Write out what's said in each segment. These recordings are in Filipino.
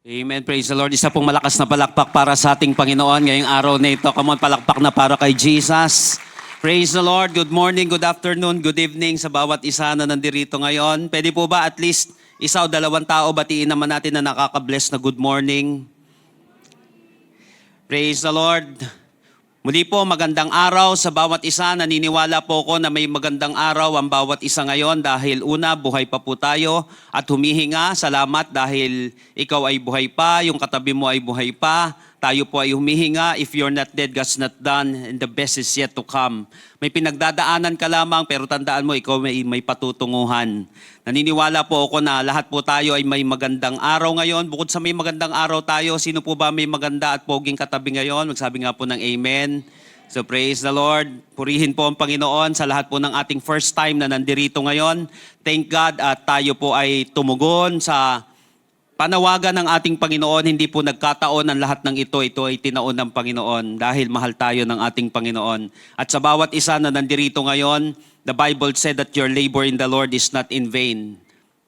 Amen. Praise the Lord. Isa pong malakas na palakpak para sa ating Panginoon ngayong araw na ito. Come on, palakpak na para kay Jesus. Praise the Lord. Good morning, good afternoon, good evening sa bawat isa na nandirito ngayon. Pwede po ba at least isa o dalawang tao batiin naman natin na nakaka-bless na good morning? Praise the Lord. Muli po, magandang araw sa bawat isa. Naniniwala po ko na may magandang araw ang bawat isa ngayon dahil una, buhay pa po tayo at humihinga. Salamat dahil ikaw ay buhay pa, yung katabi mo ay buhay pa. Tayo po ay humihinga. If you're not dead, God's not done, and the best is yet to come. May pinagdadaanan ka lamang pero tandaan mo, ikaw may patutunguhan. Naniniwala po ako na lahat po tayo ay may magandang araw ngayon. Bukod sa may magandang araw tayo, sino po ba may maganda at poging katabi ngayon? Magsabi nga po ng amen. So praise the Lord. Purihin po ang Panginoon sa lahat po ng ating first time na nandirito ngayon. Thank God at tayo po ay tumugon sa panawagan ng ating Panginoon. Hindi po nagkataon ang lahat ng ito. Ito ay tinaon ng Panginoon dahil mahal tayo ng ating Panginoon. At sa bawat isa na nandirito ngayon, the Bible said that your labor in the Lord is not in vain.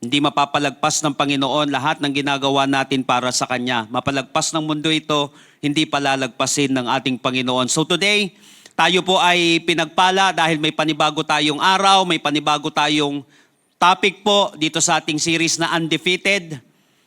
Hindi mapapalagpas ng Panginoon lahat ng ginagawa natin para sa Kanya. Mapalagpas ng mundo ito, hindi palalagpasin ng ating Panginoon. So today, tayo po ay pinagpala dahil may panibago tayong araw, may panibago tayong topic po dito sa ating series na Undefeated.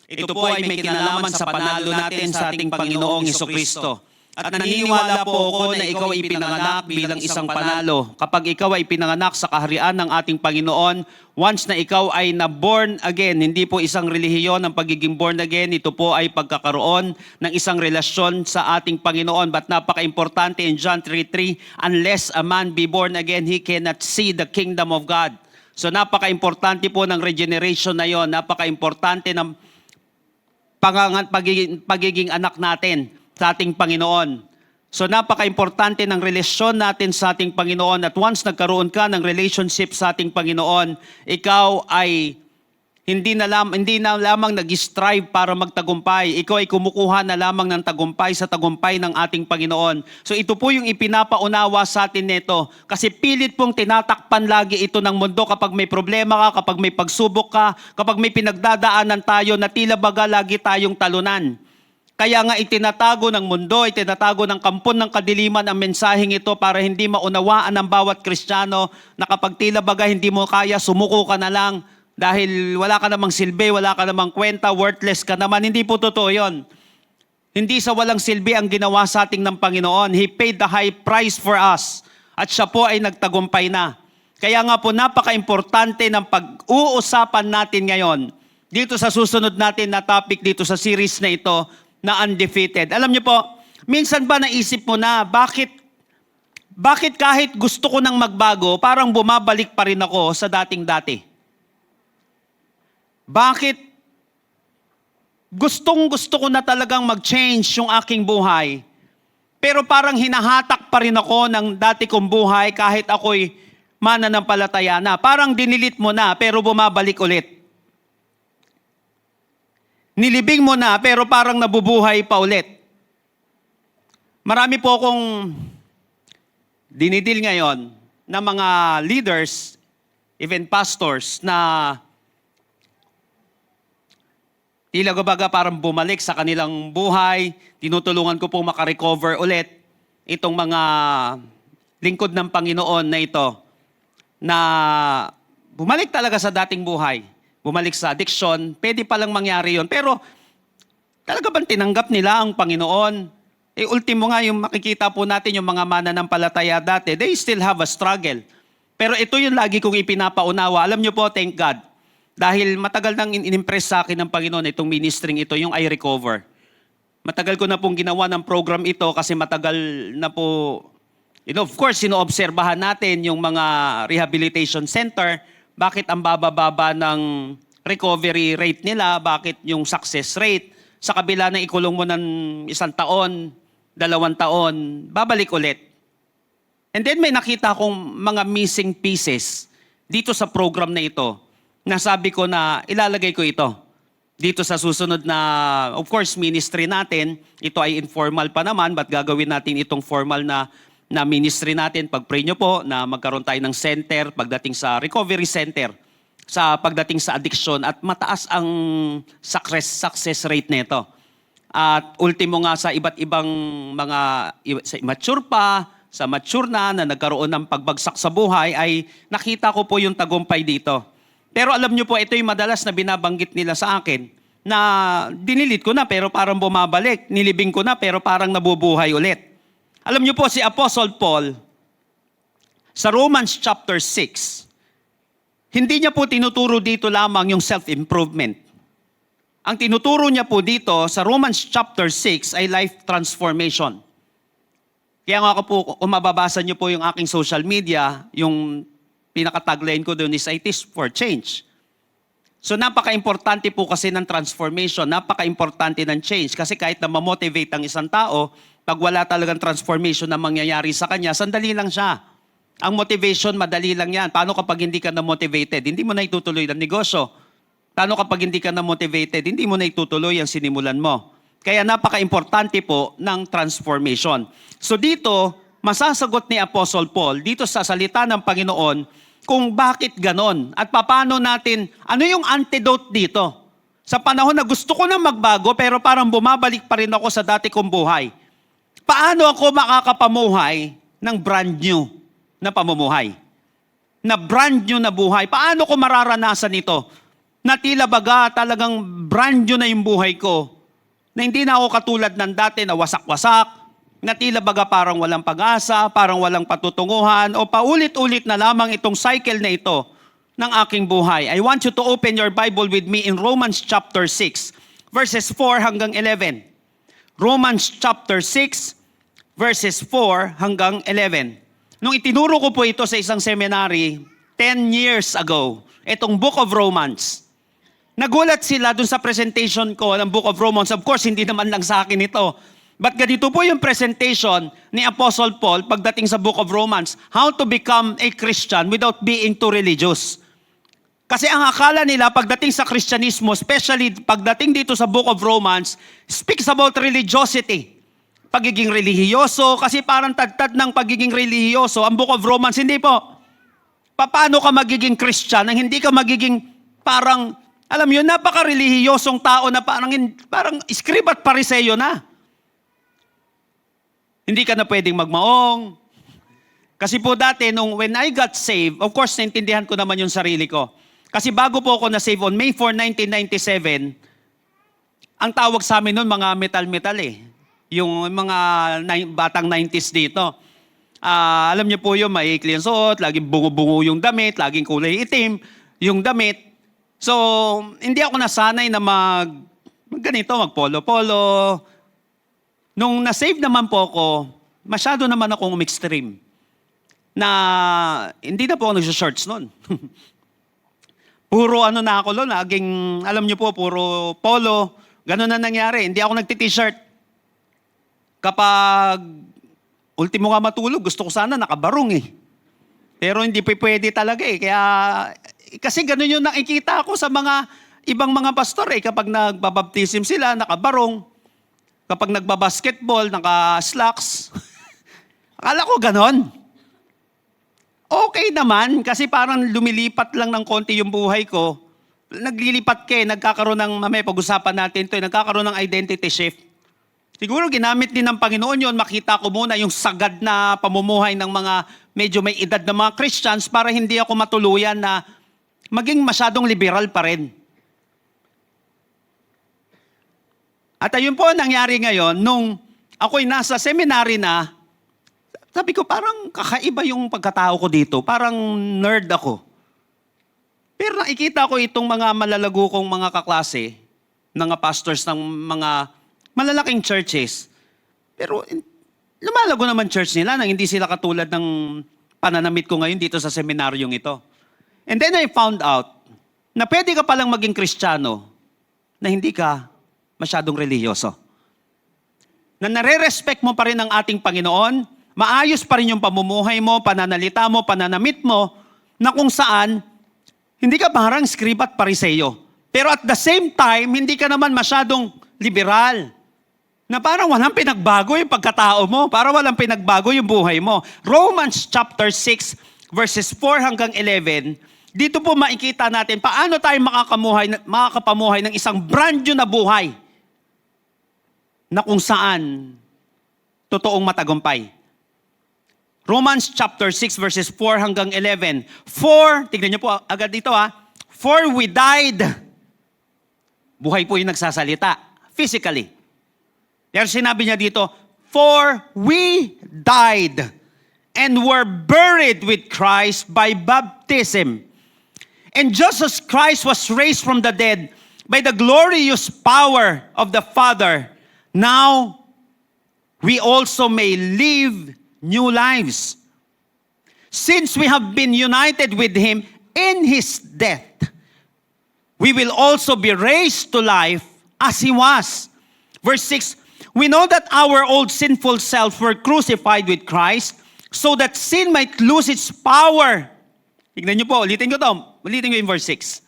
Ito po ay may kinalaman sa panalo natin sa ating Panginoong Hesukristo. At naniniwala po ako na ikaw ay pinanganak bilang isang panalo. Kapag ikaw ay pinanganak sa kaharian ng ating Panginoon, once na ikaw ay na-born again, hindi po isang relihiyon ang pagiging born again, ito po ay pagkakaroon ng isang relasyon sa ating Panginoon. But napaka-importante in John 3:3, unless a man be born again, he cannot see the kingdom of God. So napaka-importante po ng regeneration na yon, napaka-importante ng pagiging anak natin sa ating Panginoon. So napaka-importante ng relasyon natin sa ating Panginoon at once nagkaroon ka ng relationship sa ating Panginoon, ikaw ay hindi na lamang nag-strive para magtagumpay. Ikaw ay kumukuha na lamang ng tagumpay sa tagumpay ng ating Panginoon. So ito po yung ipinapaunawa sa atin nito. Kasi pilit pong tinatakpan lagi ito ng mundo kapag may problema ka, kapag may pagsubok ka, kapag may pinagdadaanan tayo na tila baga lagi tayong talunan. Kaya nga itinatago ng mundo, itinatago ng kampon ng kadiliman ang mensaheng ito para hindi maunawaan ng bawat Kristiyano na kapag tila baga hindi mo kaya, sumuko ka na lang. Dahil wala ka namang silbi, wala ka namang kwenta, worthless ka naman. Hindi po totoo yun. Hindi sa walang silbi ang ginawa sa ating ng Panginoon. He paid the high price for us. At siya po ay nagtagumpay na. Kaya nga po napaka-importante ng pag-uusapan natin ngayon dito sa susunod natin na topic dito sa series na ito na Undefeated. Alam niyo po, minsan ba naisip mo na bakit kahit gusto ko nang magbago, parang bumabalik pa rin ako sa dating-dati? Bakit gustong-gusto ko na talagang mag-change yung aking buhay, pero parang hinahatak pa rin ako ng dati kong buhay kahit ako'y mananampalataya na. Parang dinilit mo na, pero bumabalik ulit. Nilibing mo na, pero parang nabubuhay pa ulit. Marami po akong dinidil ngayon na mga leaders, even pastors, na tila baga parang bumalik sa kanilang buhay, tinutulungan ko pong makarecover ulit itong mga lingkod ng Panginoon na ito, na bumalik talaga sa dating buhay, bumalik sa addiction, pwede palang mangyari yon. Pero talaga bang tinanggap nila ang Panginoon? Ultimo nga yung makikita po natin yung mga mananampalataya dati, they still have a struggle. Pero ito yung lagi kong ipinapaunawa. Alam nyo po, thank God. Dahil matagal nang in-impress sa akin ng Panginoon itong ministering ito, yung I Recover. Matagal ko na pong ginawa ng program ito kasi matagal na po, of course, sinoobserbahan natin yung mga rehabilitation center, bakit ang baba-baba ng recovery rate nila, bakit yung success rate, sa kabila na ikulong mo ng 1 taon, 2 taon, babalik ulit. And then may nakita akong mga missing pieces dito sa program na ito. Nasabi ko na ilalagay ko ito dito sa susunod na, of course, ministry natin. Ito ay informal pa naman, but gagawin natin itong formal na ministry natin. Pag-pray nyo po na magkaroon tayo ng center pagdating sa recovery center. sa pagdating sa addiction at mataas ang success rate nito. At ultimo nga sa iba't ibang mga, sa immature pa, sa mature na nagkaroon ng pagbagsak sa buhay, ay nakita ko po yung tagumpay dito. Pero alam nyo po, ito yung madalas na binabanggit nila sa akin, na dinilit ko na pero parang bumabalik, nilibing ko na pero parang nabubuhay ulit. Alam nyo po, si Apostle Paul, sa Romans chapter 6, hindi niya po tinuturo dito lamang yung self-improvement. Ang tinuturo niya po dito sa Romans chapter 6 ay life transformation. Kaya nga po, kung mababasa niyo po yung aking social media, yung pinaka-tagline ko doon is "It is for change." So napaka-importante po kasi ng transformation, napaka-importante ng change. Kasi kahit na ma-motivate ang isang tao, pag wala talagang transformation na mangyayari sa kanya, sandali lang siya. Ang motivation, madali lang yan. Paano kapag hindi ka na-motivated? Hindi mo na itutuloy ang negosyo. Paano kapag hindi ka na-motivated? Hindi mo na itutuloy ang sinimulan mo. Kaya napaka-importante po ng transformation. So dito, masasagot ni Apostle Paul dito sa salita ng Panginoon kung bakit ganon at paano natin, ano yung antidote dito? Sa panahon na gusto ko na magbago pero parang bumabalik pa rin ako sa dati kong buhay. Paano ako makakapamuhay ng brand new na pamumuhay? Na brand new na buhay. Paano ko mararanasan ito? Na tila baga talagang brand new na yung buhay ko. Na hindi na ako katulad ng dati na wasak-wasak, na tila baga parang walang pag-asa, parang walang patutunguhan, o paulit-ulit na lamang itong cycle na ito ng aking buhay. I want you to open your Bible with me in Romans chapter 6, verses 4 hanggang 11. Romans chapter 6, verses 4 hanggang 11. Nung itinuro ko po ito sa isang seminary 10 years ago, itong Book of Romans, nagulat sila dun sa presentation ko ng Book of Romans. Of course, hindi naman lang sa akin ito. But ganito po yung presentation ni Apostle Paul pagdating sa Book of Romans. How to become a Christian without being too religious. Kasi ang akala nila pagdating sa Kristyanismo, especially pagdating dito sa Book of Romans, speaks about religiosity. Pagiging relihiyoso, kasi parang tagtad ng pagiging relihiyoso. Ang Book of Romans, hindi po. Paano ka magiging Christian nang hindi ka magiging parang, alam yun, napaka-relihiyosong tao na parang scribe at pariseyo na. Hindi ka na pwedeng magmaong. Kasi po dati, when I got saved, of course, naintindihan ko naman yung sarili ko. Kasi bago po ako na-save on May 4, 1997, ang tawag sa amin noon, mga metal-metal eh. Yung mga batang 90s dito. Alam niyo po yung maikli ang suot, laging bungo-bungo yung damit, laging kulay itim yung damit. So, hindi ako nasanay na mag-polo-polo. Nung na-save naman po ako, masyado naman akong extreme. Na hindi na po ako nag-shorts noon. Puro na ako noon, alam niyo po, puro polo. Ganun na nangyari. Hindi ako nagti-t-shirt. Kapag ultimo nga matulog, gusto ko sana nakabarong eh. Pero hindi pwede talaga eh. Kasi ganun yung nakikita ko sa mga ibang mga pastor eh. Kapag nagbabaptism sila, nakabarong. Kapag nagbabasketball, naka-slacks. Akala ko ganon. Okay naman, kasi parang lumilipat lang ng konti yung buhay ko. Naglilipat nagkakaroon ng, mamaya pag-usapan natin ito, nagkakaroon ng identity shift. Siguro ginamit din ng Panginoon yun, makita ko muna yung sagad na pamumuhay ng mga medyo may edad na mga Christians para hindi ako matuluyan na maging masyadong liberal pa rin. At ayun po nangyari ngayon, nung ako'y nasa seminary na, sabi ko parang kakaiba yung pagkatao ko dito, parang nerd ako. Pero nakikita ko itong mga malalago kong mga kaklase, mga pastors ng mga malalaking churches. Pero lumalago naman church nila nang hindi sila katulad ng pananamit ko ngayon dito sa seminaryong ito. And then I found out na pwede ka palang maging Kristiyano na hindi ka masyadong relihiyoso. Na nare-respect mo pa rin ang ating Panginoon, maayos pa rin yung pamumuhay mo, pananalita mo, pananamit mo, na kung saan, hindi ka parang scribe at pariseyo. Pero at the same time, hindi ka naman masyadong liberal. Na parang walang pinagbago yung pagkatao mo, parang walang pinagbago yung buhay mo. Romans chapter 6, verses 4 hanggang 11, dito po makikita natin paano tayo makakapamuhay ng isang brand new na buhay. na kung saan totoong matagumpay. Romans chapter 6 verses 4 hanggang 11. For, tignan niyo po agad dito for we died. Buhay po yung nagsasalita, physically. Pero sinabi niya dito, for we died and were buried with Christ by baptism. And just as Christ was raised from the dead by the glorious power of the Father, now we also may live new lives. Since we have been united with Him in His death, we will also be raised to life as He was. Verse 6, we know that our old sinful selves were crucified with Christ so that sin might lose its power. Tignan niyo po, ulitin ko yung verse 6.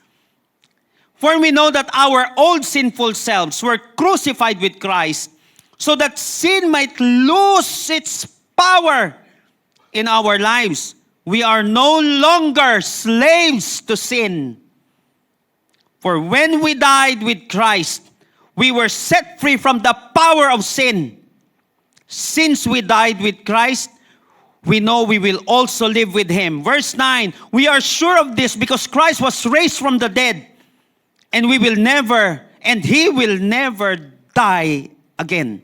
For we know that our old sinful selves were crucified with Christ so that sin might lose its power in our lives. We are no longer slaves to sin. For when we died with Christ, we were set free from the power of sin. Since we died with Christ, we know we will also live with Him. Verse 9, we are sure of this because Christ was raised from the dead, and He will never die again.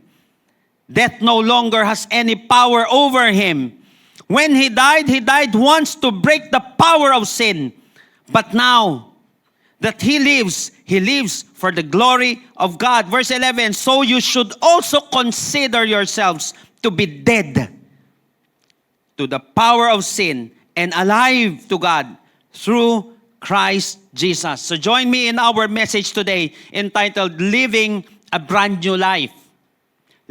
Death no longer has any power over Him. When He died once to break the power of sin. But now that He lives for the glory of God. Verse 11, so you should also consider yourselves to be dead to the power of sin and alive to God through Christ Jesus. So join me in our message today entitled, Living a Brand New Life.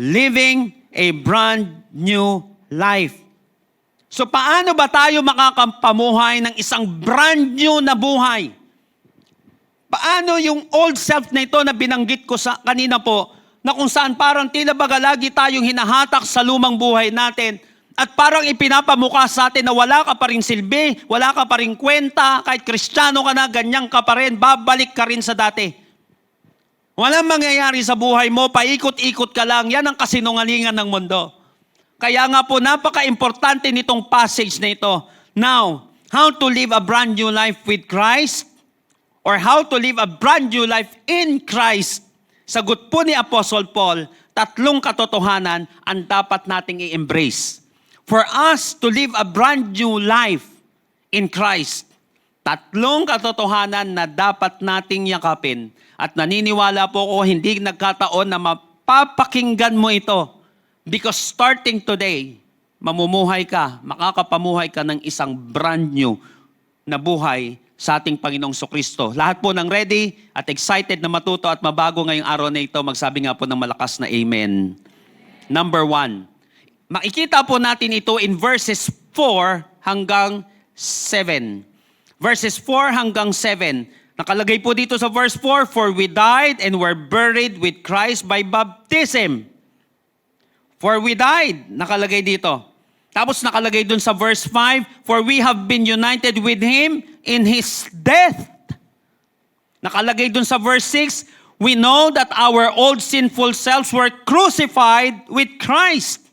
Living a brand new life. So paano ba tayo makakapamuhay ng isang brand new na buhay? Paano yung old self na ito na binanggit ko sa kanina po, na kung saan parang tila baga lagi tayong hinahatak sa lumang buhay natin at parang ipinapamukha sa atin na wala ka pa rin silbi, wala ka pa rin kwenta, kahit Kristiyano ka na, ganyan ka pa rin, babalik ka rin sa dati. Walang mangyayari sa buhay mo, paikot-ikot ka lang. Yan ang kasinungalingan ng mundo. Kaya nga po, napaka-importante nitong passage na ito. Now, how to live a brand new life with Christ? Or how to live a brand new life in Christ? Sagot po ni Apostle Paul, tatlong katotohanan ang dapat nating i-embrace. For us to live a brand new life in Christ, tatlong katotohanan na dapat nating yakapin. At naniniwala po ako, hindi nagkataon na mapapakinggan mo ito. Because starting today, mamumuhay ka, makakapamuhay ka ng isang brand new na buhay sa ating Panginoong Sokristo. Lahat po ng ready at excited na matuto at mabago ngayong araw na ito, magsabi nga po ng malakas na Amen. Number 1, makikita po natin ito in verses 4 hanggang 7. Verses 4 hanggang 7. Nakalagay po dito sa verse 4, for we died and were buried with Christ by baptism. For we died, nakalagay dito. Tapos nakalagay dun sa verse 5, for we have been united with Him in His death. Nakalagay dun sa verse 6, we know that our old sinful selves were crucified with Christ.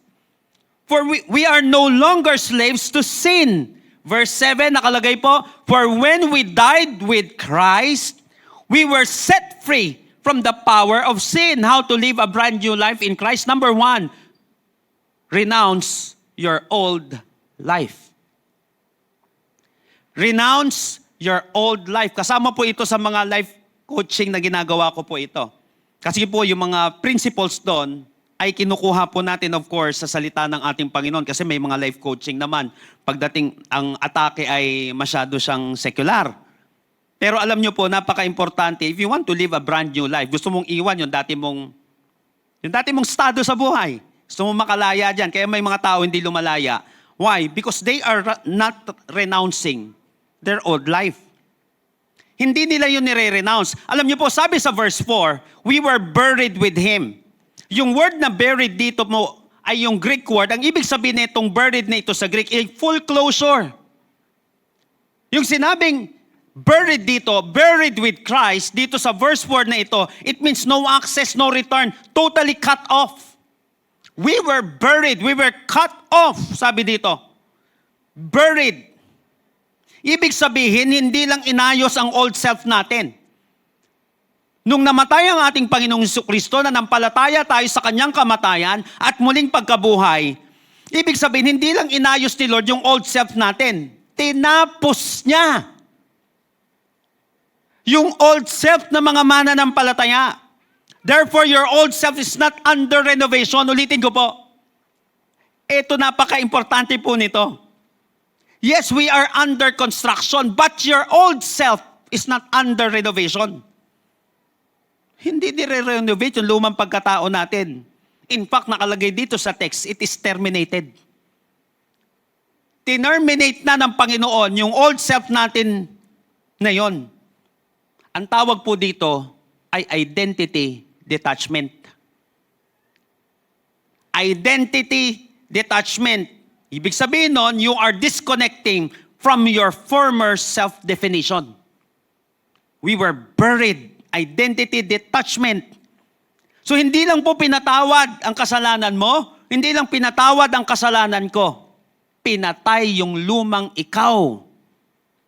For we are no longer slaves to sin. Verse 7, nakalagay po, for when we died with Christ, we were set free from the power of sin. How to live a brand new life in Christ? Number 1, renounce your old life. Renounce your old life. Kasama po ito sa mga life coaching na ginagawa ko po ito. Kasi po yung mga principles doon, ay kinukuha po natin of course sa salita ng ating Panginoon kasi may mga life coaching naman. Pagdating ang atake ay masyado siyang secular. Pero alam nyo po, napaka-importante, if you want to live a brand new life, gusto mong iwan yung dati mong estado sa buhay. Gusto mong makalaya dyan. Kaya may mga tao hindi lumalaya. Why? Because they are not renouncing their old life. Hindi nila yun nire-renounce. Alam nyo po, sabi sa verse 4, we were buried with Him. Yung word na buried dito mo ay yung Greek word. Ang ibig sabihin nitong buried na ito sa Greek ay full closure. Yung sinabing buried dito, buried with Christ, dito sa verse 4 na ito, it means no access, no return, totally cut off. We were buried, we were cut off, sabi dito. Buried. Ibig sabihin, hindi lang inayos ang old self natin. Nung namatay ang ating Panginoong Jesucristo, na nampalataya tayo sa kanyang kamatayan at muling pagkabuhay, ibig sabihin, hindi lang inayos ni Lord yung old self natin. Tinapos niya yung old self na mga mananampalataya. Therefore, your old self is not under renovation. Ulitin ko po. Ito napaka-importante po nito. Yes, we are under construction, but your old self is not under renovation. Hindi nire-renovate yung lumang pagkatao natin. In fact, nakalagay dito sa text, it is terminated. Terminate na ng Panginoon yung old self natin na yon. Ang tawag po dito ay identity detachment. Identity detachment. Ibig sabihin nun, you are disconnecting from your former self-definition. We were buried. Identity detachment. So hindi lang po pinatawad ang kasalanan mo, hindi lang pinatawad ang kasalanan ko. Pinatay yung lumang ikaw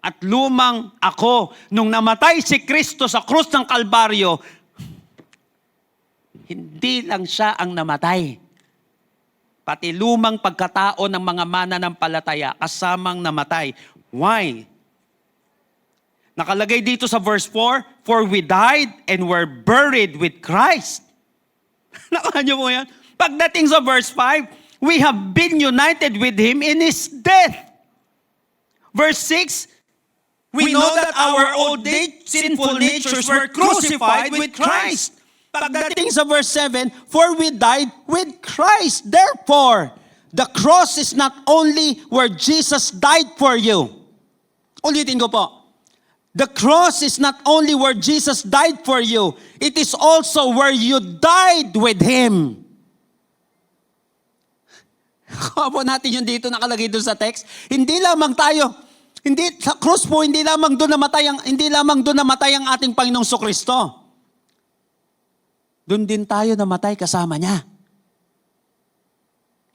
at lumang ako. Nung namatay si Kristo sa krus ng Kalbaryo, hindi lang siya ang namatay. Pati lumang pagkatao ng mga mananampalataya kasamang namatay. Why? Nakalagay dito sa verse 4, for we died and were buried with Christ. Nakuha niyo po yan? Pagdating sa verse 5, we have been united with Him in His death. Verse 6, we know that our old sinful natures were crucified with Christ. Pagdating sa verse 7, for we died with Christ. Therefore, the cross is not only where Jesus died for you. Ulitin ko po. The cross is not only where Jesus died for you, it is also where you died with Him. Kapo natin yun dito nakalagay doon sa text. Hindi lamang tayo, hindi sa cross po, hindi lamang doon namatay ang ating Panginoong Jesucristo. Doon din tayo namatay kasama niya.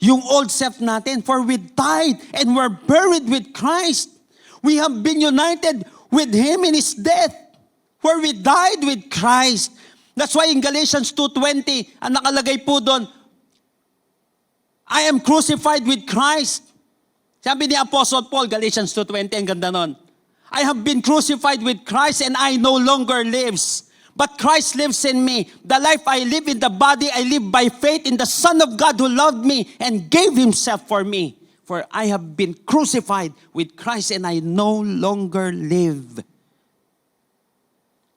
Yung old self natin, for we died and were buried with Christ. We have been united with Him in His death, where we died with Christ. That's why in Galatians 2:20, ang nakalagay po doon, I am crucified with Christ. Sabi ni Apostle Paul, Galatians 2:20, ang ganda nun. I have been crucified with Christ and I no longer lives. But Christ lives in me. The life I live in the body, I live by faith in the Son of God who loved me and gave Himself for me. For I have been crucified with Christ and I no longer live.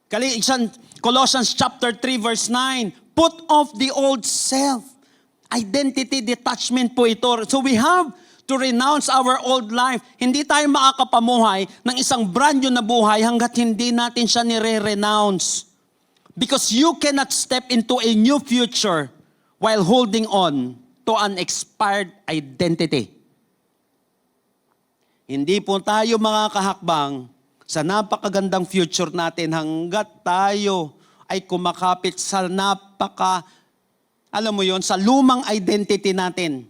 Colossians chapter 3 verse 9. Put off the old self. Identity detachment po ito. So we have to renounce our old life. Hindi tayo makakapamuhay ng isang brand new na buhay hanggat hindi natin siya nire-renounce. Because you cannot step into a new future while holding on to an expired identity. Hindi po tayo makakahakbang sa napakagandang future natin hanggat tayo ay kumakapit sa sa lumang identity natin.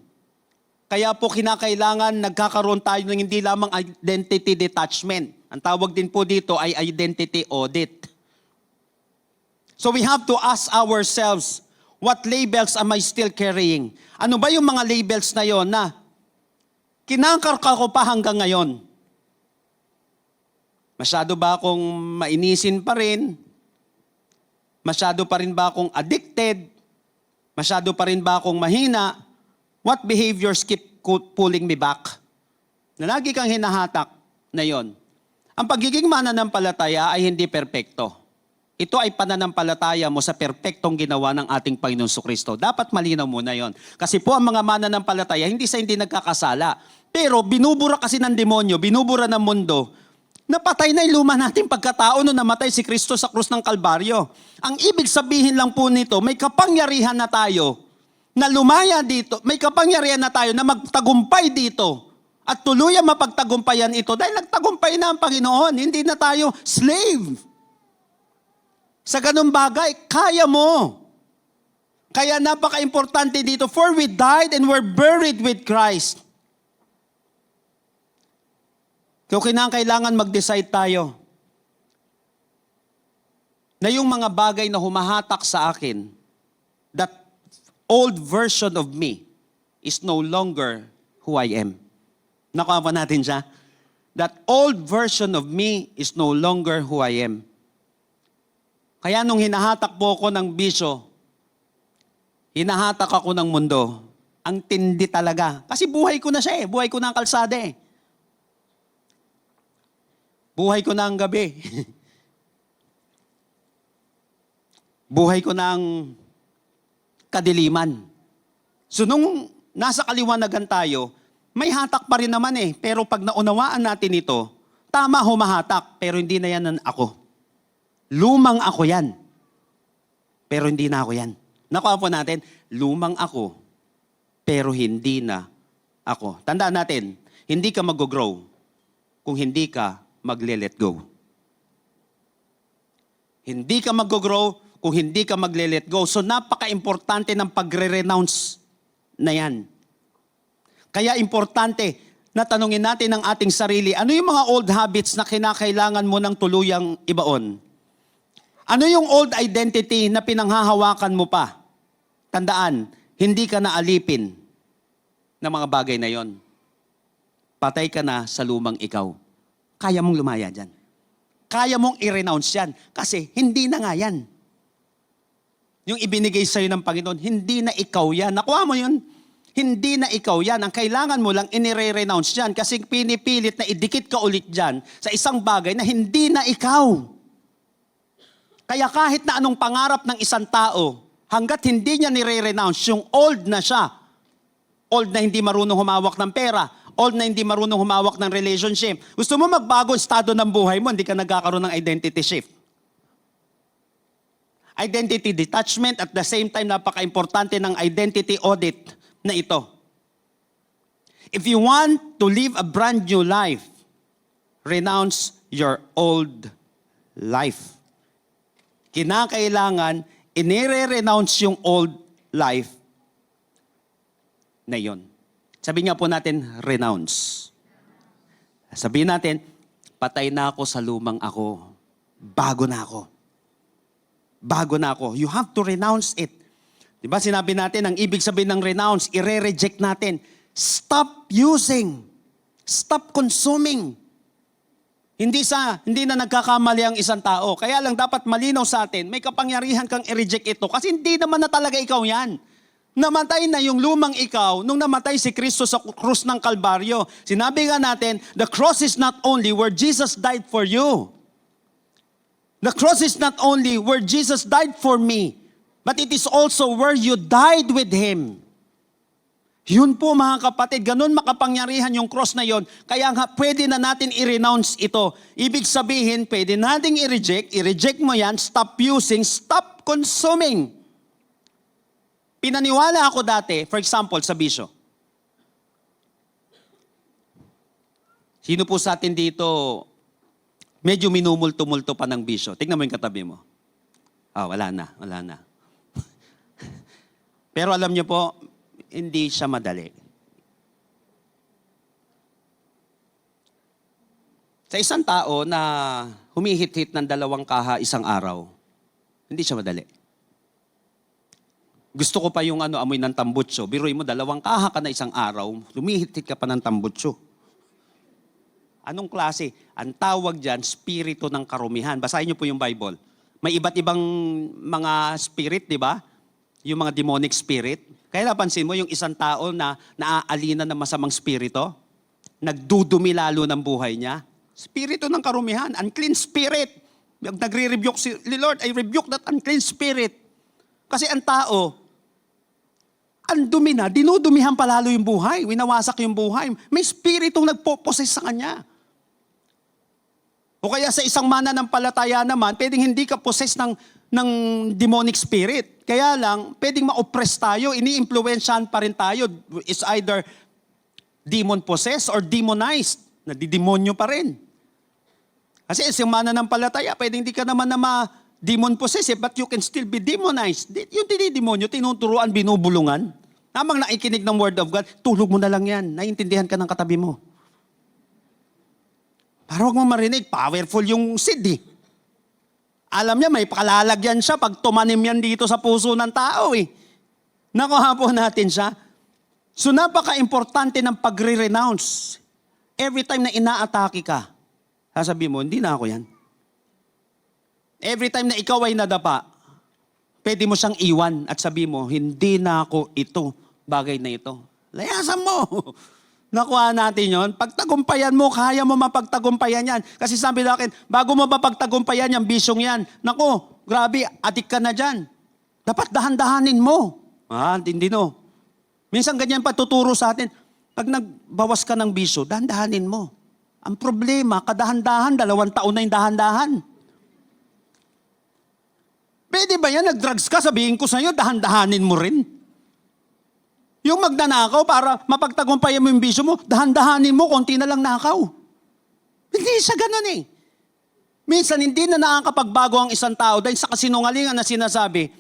Kaya po kinakailangan nagkakaroon tayo ng hindi lamang identity detachment. Ang tawag din po dito ay identity audit. So we have to ask ourselves, what labels am I still carrying? Ano ba yung mga labels na yon na kinakarka ko pa hanggang ngayon? Masyado ba akong mainisin pa rin? Masyado pa rin ba akong addicted? Masyado pa rin ba akong mahina? What behaviors keep pulling me back? Na lagi kang hinahatak na yon. Ang pagiging mananampalataya ay hindi perpekto. Ito ay pananampalataya mo sa perpektong ginawa ng ating Panginoon Jesucristo. Dapat malinaw muna yon. Kasi po ang mga mananampalataya, hindi nagkakasala. Pero binubura kasi ng demonyo, binubura ng mundo, napatay na yung luma nating pagkatao nung namatay si Kristo sa krus ng Kalbaryo. Ang ibig sabihin lang po nito, may kapangyarihan na tayo na lumaya dito, may kapangyarihan na tayo na magtagumpay dito At tuluyang mapagtagumpayan ito dahil nagtagumpay na ang Panginoon. Hindi na tayo slave. Sa ganung bagay, kaya mo. Kaya napaka-importante dito, for we died and were buried with Christ. Kaya kailangan mag-decide tayo na yung mga bagay na humahatak sa akin, that old version of me is no longer who I am. Nakuha pa natin siya? That old version of me is no longer who I am. Kaya nung hinahatak po ako ng bisyo, hinahatak ako ng mundo, ang tindi talaga. Kasi buhay ko na siya eh. Buhay ko na ang kalsada eh. Buhay ko na ang gabi. Buhay ko na ang kadiliman. So nung nasa kaliwanagan tayo, may hatak pa rin naman eh. Pero pag naunawaan natin ito, tama humahatak, pero hindi na yan ako. Lumang ako yan. Pero hindi na ako yan. Nakuha po natin, lumang ako, pero hindi na ako. Tandaan natin, hindi ka mag-grow kung hindi ka magle-let go. Hindi ka mag-grow kung hindi ka magle-let go. So napaka-importante ng pagre-renounce na yan. Kaya importante na tanungin natin ang ating sarili, ano yung mga old habits na kinakailangan mo ng tuluyang ibaon? Ano yung old identity na pinanghahawakan mo pa? Tandaan, hindi ka na alipin ng mga bagay na yon. Patay ka na sa lumang ikaw. Kaya mong lumaya dyan. Kaya mong i-renounce yan. Kasi hindi na nga yan. Yung ibinigay sa'yo ng Panginoon, hindi na ikaw yan. Nakuha mo yun? Hindi na ikaw yan. Ang kailangan mo lang, inire-renounce yan. Kasi pinipilit na idikit ka ulit dyan sa isang bagay na hindi na ikaw. Kaya kahit na anong pangarap ng isang tao, hanggat hindi niya nire-renounce, yung old na siya, old na hindi marunong humawak ng pera, old na hindi marunong humawak ng relationship. Gusto mo magbago ang estado ng buhay mo, hindi ka nagkakaroon ng identity shift. Identity detachment, at the same time, napaka-importante ng identity audit na ito. If you want to live a brand new life, renounce your old life. Kinakailangan, inire-renounce yung old life na yon. Sabihin nga po natin, renounce. Sabihin natin, patay na ako sa lumang ako. Bago na ako. Bago na ako. You have to renounce it. Diba sinabi natin, ang ibig sabihin ng renounce, i-reject natin. Stop using. Stop consuming. Hindi na nagkakamali ang isang tao. Kaya lang dapat malinaw sa atin, may kapangyarihan kang i-reject ito. Kasi hindi naman na talaga ikaw yan. Namatay na yung lumang ikaw nung namatay si Kristo sa krus ng Kalbaryo. Sinabi nga natin, the cross is not only where Jesus died for you. The cross is not only where Jesus died for me, but it is also where you died with Him. Yun po mga kapatid, ganun makapangyarihan yung cross na yon. Kaya nga pwede na natin i-renounce ito. Ibig sabihin, pwede nating i-reject mo yan, stop using, stop consuming. Pinaniwala ako dati, for example, sa bisyo. Sino po sa atin dito, medyo minumulto-multo pa ng bisyo? Tingnan mo yung katabi mo. Wala na. Pero alam niyo po, hindi siya madali. Sa isang tao na humihit-hit ng 2 kaha isang araw, hindi siya madali. Gusto ko pa yung amoy ng tambutso. Biruin mo, 2 kaha ka na isang araw, humihit-hit ka pa ng tambutso. Anong klase? Ang tawag dyan, spirito ng karumihan. Basahin niyo po yung Bible. May iba't ibang mga spirit, di ba? Yung mga demonic spirit. Kaya napansin mo, yung isang tao na naaalina ng masamang spirito, nagdudumi lalo ng buhay niya. Spirito ng karumihan, unclean spirit. Nagre-rebuke si Lord, I rebuke that unclean spirit. Kasi ang tao, ang dumi na, dinudumihan palalo yung buhay, winawasak yung buhay. May spiritong nagpo-possess sa kanya. O kaya sa isang mananampalataya naman, pwedeng hindi ka possess ng demonic spirit. Kaya lang, pwedeng ma-oppress tayo, ini-influensyahan pa rin tayo. It's either demon-possessed or demonized. Nadidemonyo pa rin. Kasi yung mananampalataya, pwede hindi ka naman na ma-demon-possessed, but you can still be demonized. Yung dinidemonyo, tinuturuan, binubulungan. Namang nakikinig ng Word of God, tulog mo na lang yan. Naiintindihan ka ng katabi mo. Para huwag mo marinig, powerful yung seed eh. Alam niya, may pakalalagyan siya pag tumanim yan dito sa puso ng tao eh. Nakuha po natin siya. So napaka-importante ng pagre-renounce. Every time na inaatake ka, sasabihin mo, hindi na ako yan. Every time na ikaw ay nadapa, pwede mo siyang iwan at sabihin mo, hindi na ako ito, bagay na ito. Layasan mo. Nakuha natin yon. Pagtagumpayan mo, kaya mo mapagtagumpayan yan. Kasi sabi na akin, bago mo mapagtagumpayan yung bisyong yan, naku, grabe, adik ka na dyan. Dapat dahan-dahanin mo. Hindi no. Minsan ganyan pa tuturo sa atin. Pag nagbawas ka ng bisyo, dahan-dahanin mo. Ang problema, kadahan-dahan, 2 taon na yung dahan-dahan. Pwede ba yan? Nag-drugs ka, sabihin ko sa'yo, dahan-dahanin mo rin. Yung magnanakaw para mapagtagumpayan mo yung bisyo mo, dahan-dahanin mo, konti na lang nakaw. Hindi siya ganun eh. Minsan, hindi na nakakapagbago ang isang tao dahil sa kasinungalingan na sinasabi,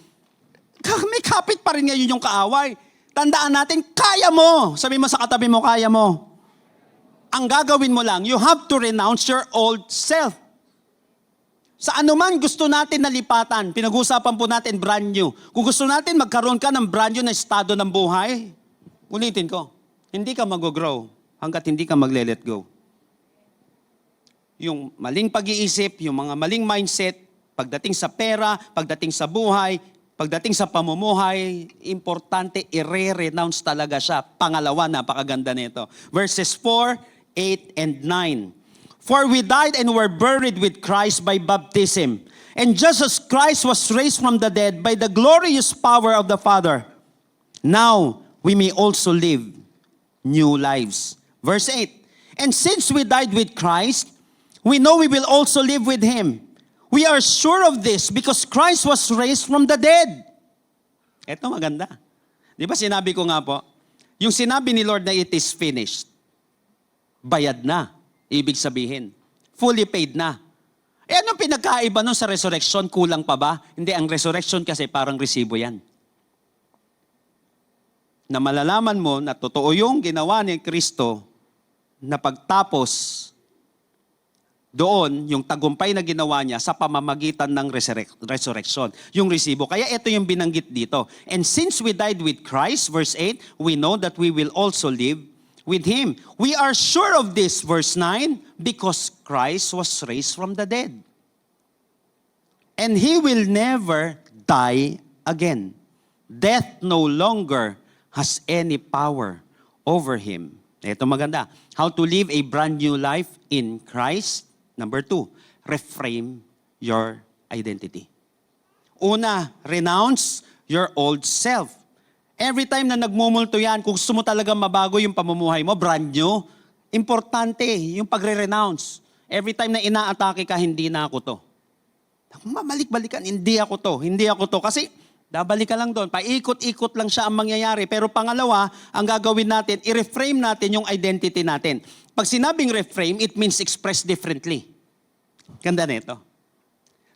may kapit pa rin ngayon yung kaaway. Tandaan natin, kaya mo. Sabi mo sa katabi mo, kaya mo. Ang gagawin mo lang, you have to renounce your old self. Sa anuman gusto natin nalipatan, pinag-usapan po natin brand new. Kung gusto natin magkaroon ka ng brand new na estado ng buhay, ulitin ko, hindi ka mag-grow hanggat hindi ka magle-let go. Yung maling pag-iisip, yung mga maling mindset, pagdating sa pera, pagdating sa buhay, pagdating sa pamumuhay, importante i-renounce talaga siya. Pangalawa, napakaganda nito. Verses 4, 8, and 9. For we died and were buried with Christ by baptism. And just as Christ was raised from the dead by the glorious power of the Father, now we may also live new lives. Verse 8. And since we died with Christ, we know we will also live with Him. We are sure of this because Christ was raised from the dead. Ito maganda. Di ba sinabi ko nga po, yung sinabi ni Lord na it is finished, bayad na. Ibig sabihin, fully paid na. Anong pinagkaiba nun sa resurrection? Kulang pa ba? Hindi, ang resurrection kasi parang resibo yan. Na malalaman mo na totoo yung ginawa ni Kristo na pagtapos doon, yung tagumpay na ginawa niya sa pamamagitan ng resurrection. Yung resibo. Kaya ito yung binanggit dito. And since we died with Christ, verse 8, we know that we will also live with Him. We are sure of this, verse 9, because Christ was raised from the dead. And He will never die again. Death no longer has any power over Him. Ito maganda. How to live a brand new life in Christ. Number 2, reframe your identity. Una, renounce your old self. Every time na nagmumulto yan, kung gusto mo talaga mabago yung pamumuhay mo, brand new, importante yung pagre-renounce. Every time na inaatake ka, hindi na ako to. Mamalik-balikan, hindi ako to. Kasi, dabalik ka lang doon. Paikot-ikot lang siya ang mangyayari. Pero pangalawa, ang gagawin natin, i-reframe natin yung identity natin. Pag sinabing reframe, it means express differently. Ganda nito.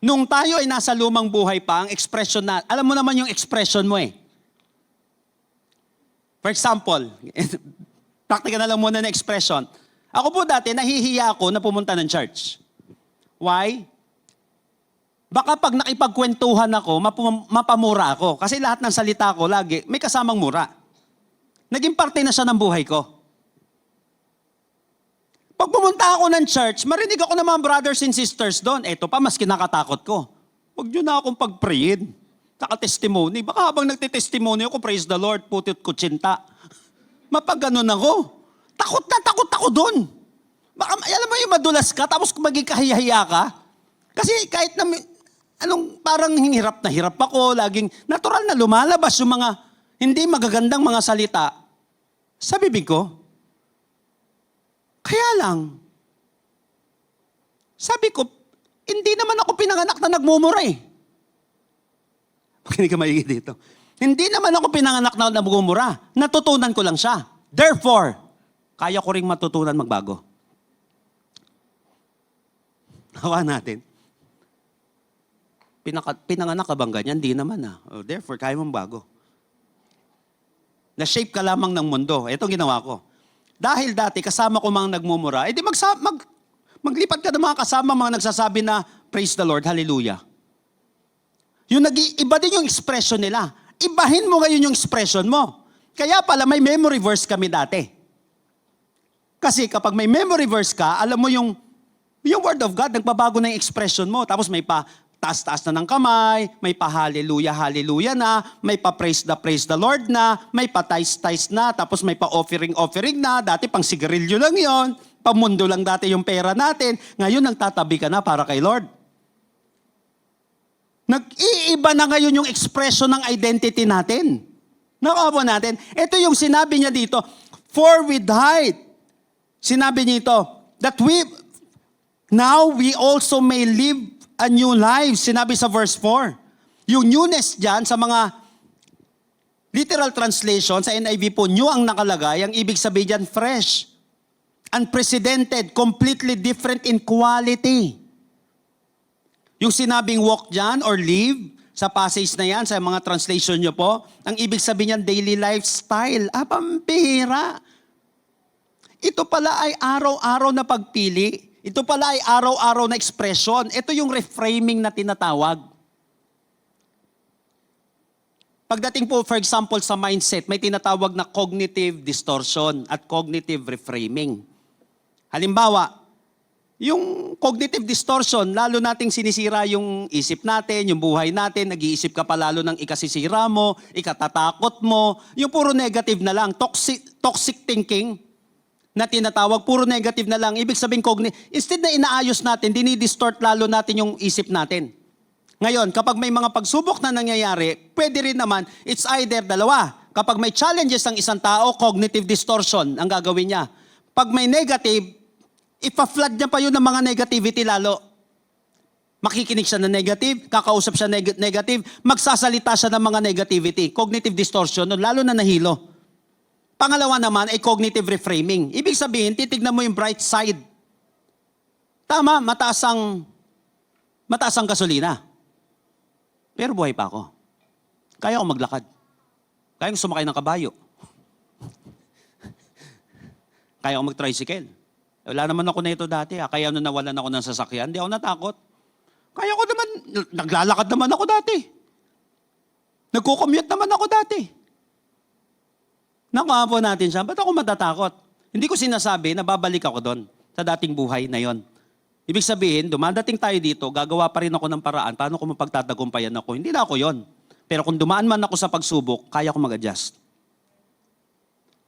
Nung tayo ay nasa lumang buhay pa, ang expression na, alam mo naman yung expression mo eh. For example, practical na lang muna na expression. Ako po dati, nahihiya ako na pumunta ng church. Why? Baka pag nakipagkwentuhan ako, mapamura ako. Kasi lahat ng salita ko lagi, may kasamang mura. Naging parte na siya ng buhay ko. Pag pumunta ako ng church, marinig ako ng mga brothers and sisters doon. Eto pa, mas kinakatakot ko. Huwag nyo na akong pag-prayin. Naka-testimony. Baka habang nagtitestimony ako, praise the Lord, putit kutsinta. Mapag-ganon ako. Takot na takot ako doon. Baka, alam mo yung madulas ka, tapos maging kahiyahiya ka. Kasi kahit na, parang hirap na hirap ako, laging natural na lumalabas yung mga hindi magagandang mga salita sa bibig ko. Kaya lang, sabi ko, hindi naman ako pinanganak na nagmumura eh. Hindi ka maigi dito. Hindi naman ako pinanganak na nagmumura. Natutunan ko lang siya. Therefore, kaya ko ring matutunan magbago. Hawa natin. Pinanganak ka bang ganyan? Di naman Oh, therefore, kaya mong bago. Na-shape ka lamang ng mundo. Ito ginawa ko. Dahil dati, kasama ko mga nagmumura, edi maglipat ka ng mga kasama, mga nagsasabi na, praise the Lord, hallelujah. Iba din yung expression nila. Ibahin mo ngayon yung expression mo. Kaya pala may memory verse kami dati. Kasi kapag may memory verse ka, alam mo yung word of God, nagbabago na yung expression mo. Tapos may pa taas-taas na ng kamay, may pa hallelujah, hallelujah na, may pa praise the Lord na, may pa tais-tais na, tapos may pa offering na. Dati pang sigarilyo lang yon, pamundo lang dati yung pera natin. Ngayon nagtatabi ka na para kay Lord. Nag-iiba na ngayon yung expression ng identity natin. Nakapo natin. Ito yung sinabi niya dito, for with height. Sinabi niya ito, that now we also may live a new life. Sinabi sa verse 4. Yung newness dyan, sa mga literal translation, sa NIV po, new ang nakalagay. Ang ibig sabihin dyan, fresh. Unprecedented, completely different in quality. Yung sinabing walk dyan or live, sa passage na yan, sa mga translation nyo po, ang ibig sabihin niyan, daily lifestyle. Pampihira. Ito pala ay araw-araw na pagpili. Ito pala ay araw-araw na expression. Ito yung reframing na tinatawag. Pagdating po, for example, sa mindset, may tinatawag na cognitive distortion at cognitive reframing. Halimbawa, yung cognitive distortion, lalo nating sinisira yung isip natin, yung buhay natin, nag-iisip ka pa lalo ng ikasisira mo, ikatatakot mo, yung puro negative na lang, toxic thinking na tinatawag, puro negative na lang. Ibig sabihin, instead na inaayos natin, dinidistort lalo natin yung isip natin. Ngayon, kapag may mga pagsubok na nangyayari, pwede rin naman, it's either dalawa. Kapag may challenges ang isang tao, cognitive distortion ang gagawin niya. Pag may negative, ipa-flood niya pa yun ng mga negativity lalo. Makikinig siya ng negative, kakausap siya negative, magsasalita siya ng mga negativity. Cognitive distortion, lalo na nahilo. Pangalawa naman ay cognitive reframing. Ibig sabihin, titignan mo yung bright side. Tama, mataas ang gasolina. Pero buhay pa ako. Kaya ako maglakad. Kaya ko sumakay ng kabayo. Kaya ako mag-tricycle. Wala naman ako na ito dati. Kaya nung nawalan ako ng sasakyan, di ako natakot. Kaya ko naman, naglalakad naman ako dati. Nagko-commute naman ako dati. Nakuha po natin siya, ba't ako matatakot? Hindi ko sinasabi na babalik ako doon sa dating buhay na yon. Ibig sabihin, dumadating tayo dito, gagawa pa rin ako ng paraan, paano ko mapagtatagumpayan ako? Hindi na ako yon. Pero kung dumaan man ako sa pagsubok, kaya ko mag-adjust.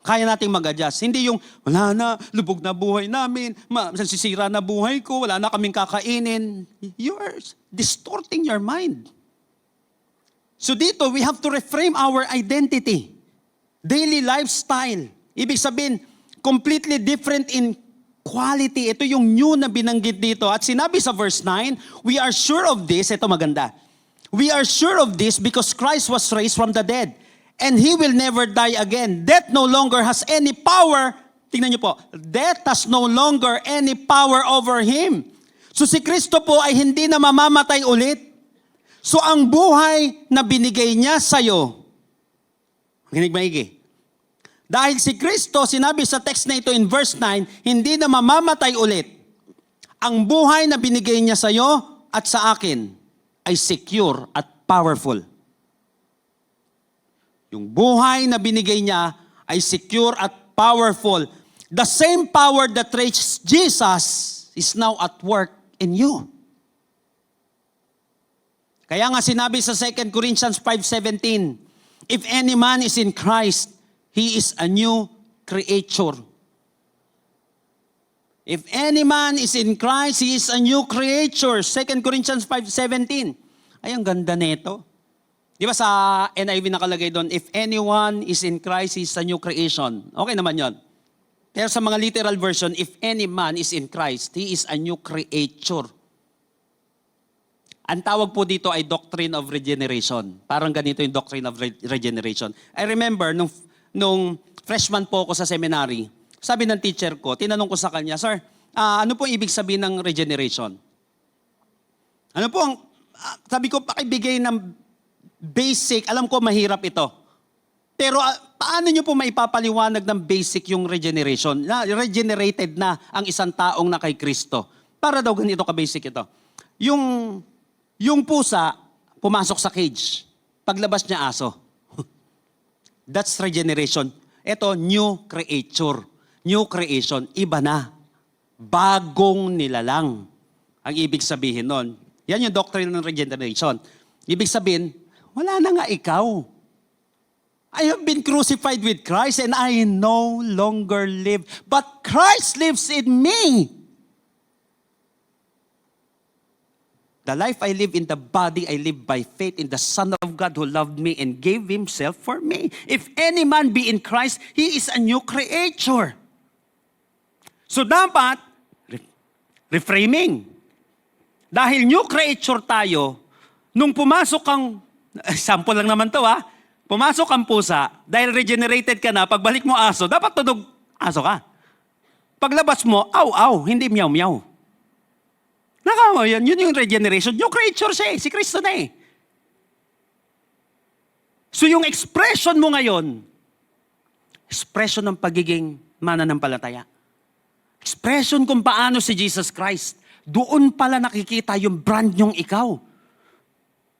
Kaya nating mag-adjust. Hindi yung, wala na, lubog na buhay namin, sisira na buhay ko, wala na kaming kakainin. You're distorting your mind. So dito, we have to reframe our identity. Daily lifestyle. Ibig sabihin, completely different in quality. Ito yung new na binanggit dito. At sinabi sa verse 9, we are sure of this. Ito maganda. We are sure of this because Christ was raised from the dead. And He will never die again. Death no longer has any power. Tingnan niyo po. Death has no longer any power over Him. So si Kristo po ay hindi na mamamatay ulit. So ang buhay na binigay niya sa'yo, makinig maigi. Dahil si Kristo, sinabi sa text na ito in verse 9, hindi na mamamatay ulit. Ang buhay na binigay niya sa iyo at sa akin ay secure at powerful. Yung buhay na binigay niya ay secure at powerful. The same power that raised Jesus is now at work in you. Kaya nga sinabi sa 2 Corinthians 5:17, if any man is in Christ, he is a new creature. If any man is in Christ, he is a new creature. 2 Corinthians 5:17. Ay, ang ganda nito. Di ba sa NIV nakalagay doon, if anyone is in Christ, he is a new creation. Okay naman yon. Pero sa mga literal version, if any man is in Christ, he is a new creature. Ang tawag po dito ay doctrine of regeneration. Parang ganito yung doctrine of regeneration. I remember, nung freshman po ako sa seminary, sabi ng teacher ko, tinanong ko sa kanya, Sir, ano po ibig sabihin ng regeneration? Ano po ang, sabi ko, pakibigay ng basic, alam ko mahirap ito. Pero paano nyo po maipapaliwanag ng basic yung regeneration? Na regenerated na ang isang taong na kay Kristo. Para daw ganito ka-basic ito. Yung pusa, pumasok sa cage. Paglabas niya aso. That's regeneration. Ito, new creature. New creation. Iba na. Bagong nilalang. Ang ibig sabihin nun. Yan yung doctrine ng regeneration. Ibig sabihin, wala na nga ikaw. I have been crucified with Christ and I no longer live, but Christ lives in me. The life I live in the body, I live by faith in the Son of God who loved me and gave Himself for me. If any man be in Christ, he is a new creature. So dapat, reframing. Dahil new creature tayo, nung pumasok kang, sample lang naman to pumasok kang pusa, dahil regenerated ka na, pagbalik mo aso, dapat tunog aso ka. Paglabas mo, aw, hindi meow. Nakama yan, yun yung regeneration. New creature siya si Kristo na So yung expression mo ngayon, expression ng pagiging mananampalataya. Expression kung paano si Jesus Christ. Doon pala nakikita yung brand nyong ikaw.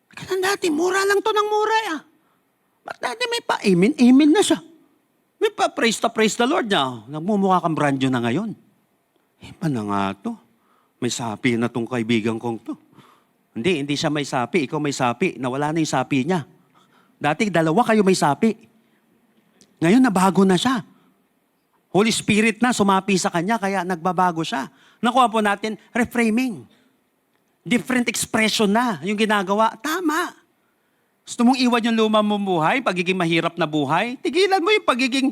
Kaya dati, mura lang to ng mura Ba't dati may pa-amen na siya. May pa-praise the Lord na. Nagmumukha kang brand nyo na ngayon. Iba na nga to. May sapi na tong kaibigan kong to. Hindi siya may sapi. Ikaw may sapi. Nawala na yung sapi niya. Dati, dalawa kayo may sapi. Ngayon, nabago na siya. Holy Spirit na, sumapi sa kanya, kaya nagbabago siya. Nakuha po natin, reframing. Different expression na yung ginagawa. Tama. Gusto mong iwan yung luma mong buhay, pagiging mahirap na buhay, tigilan mo yung pagiging,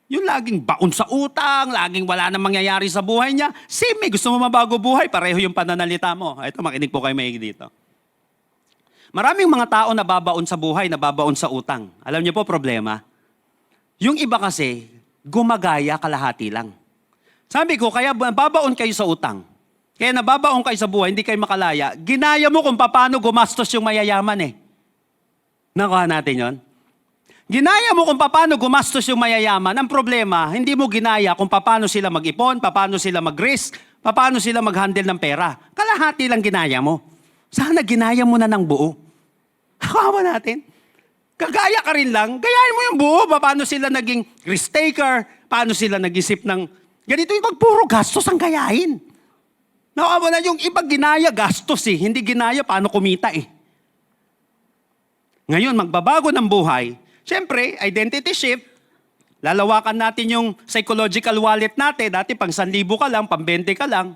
yung laging baon sa utang, laging wala nang mangyayari sa buhay niya. Same, gusto mo mabago buhay, pareho yung pananalita mo. Ito, makinig po kayo maigi dito. Maraming mga tao na babaon sa buhay, nababaon sa utang. Alam niyo po problema? Yung iba kasi, gumagaya kalahati lang. Sabi ko, kaya babaon kayo sa utang. Kaya nababaon kayo sa buhay, hindi kayo makalaya. Ginaya mo kung paano gumastos yung mayayaman Nakuha natin yon. Ginaya mo kung paano gumastos yung mayayaman. Ang problema, hindi mo ginaya kung paano sila mag-ipon, paano sila mag-risk, paano sila mag-handle ng pera. Kalahati lang ginaya mo. Sana ginaya mo na ng buo. Nakuha natin. Kagaya ka rin lang, gayahin mo yung buo. Paano sila naging risk taker, paano sila nag-isip ng, ganito yung puro gastos ang gayahin. Nakuha na yung ibang ginaya, gastos Hindi ginaya paano kumita Ngayon, magbabago ng buhay. Siyempre, identity shift. Lalawakan natin yung psychological wallet natin. Dati, pang 1,000 ka lang, pang 20 ka lang.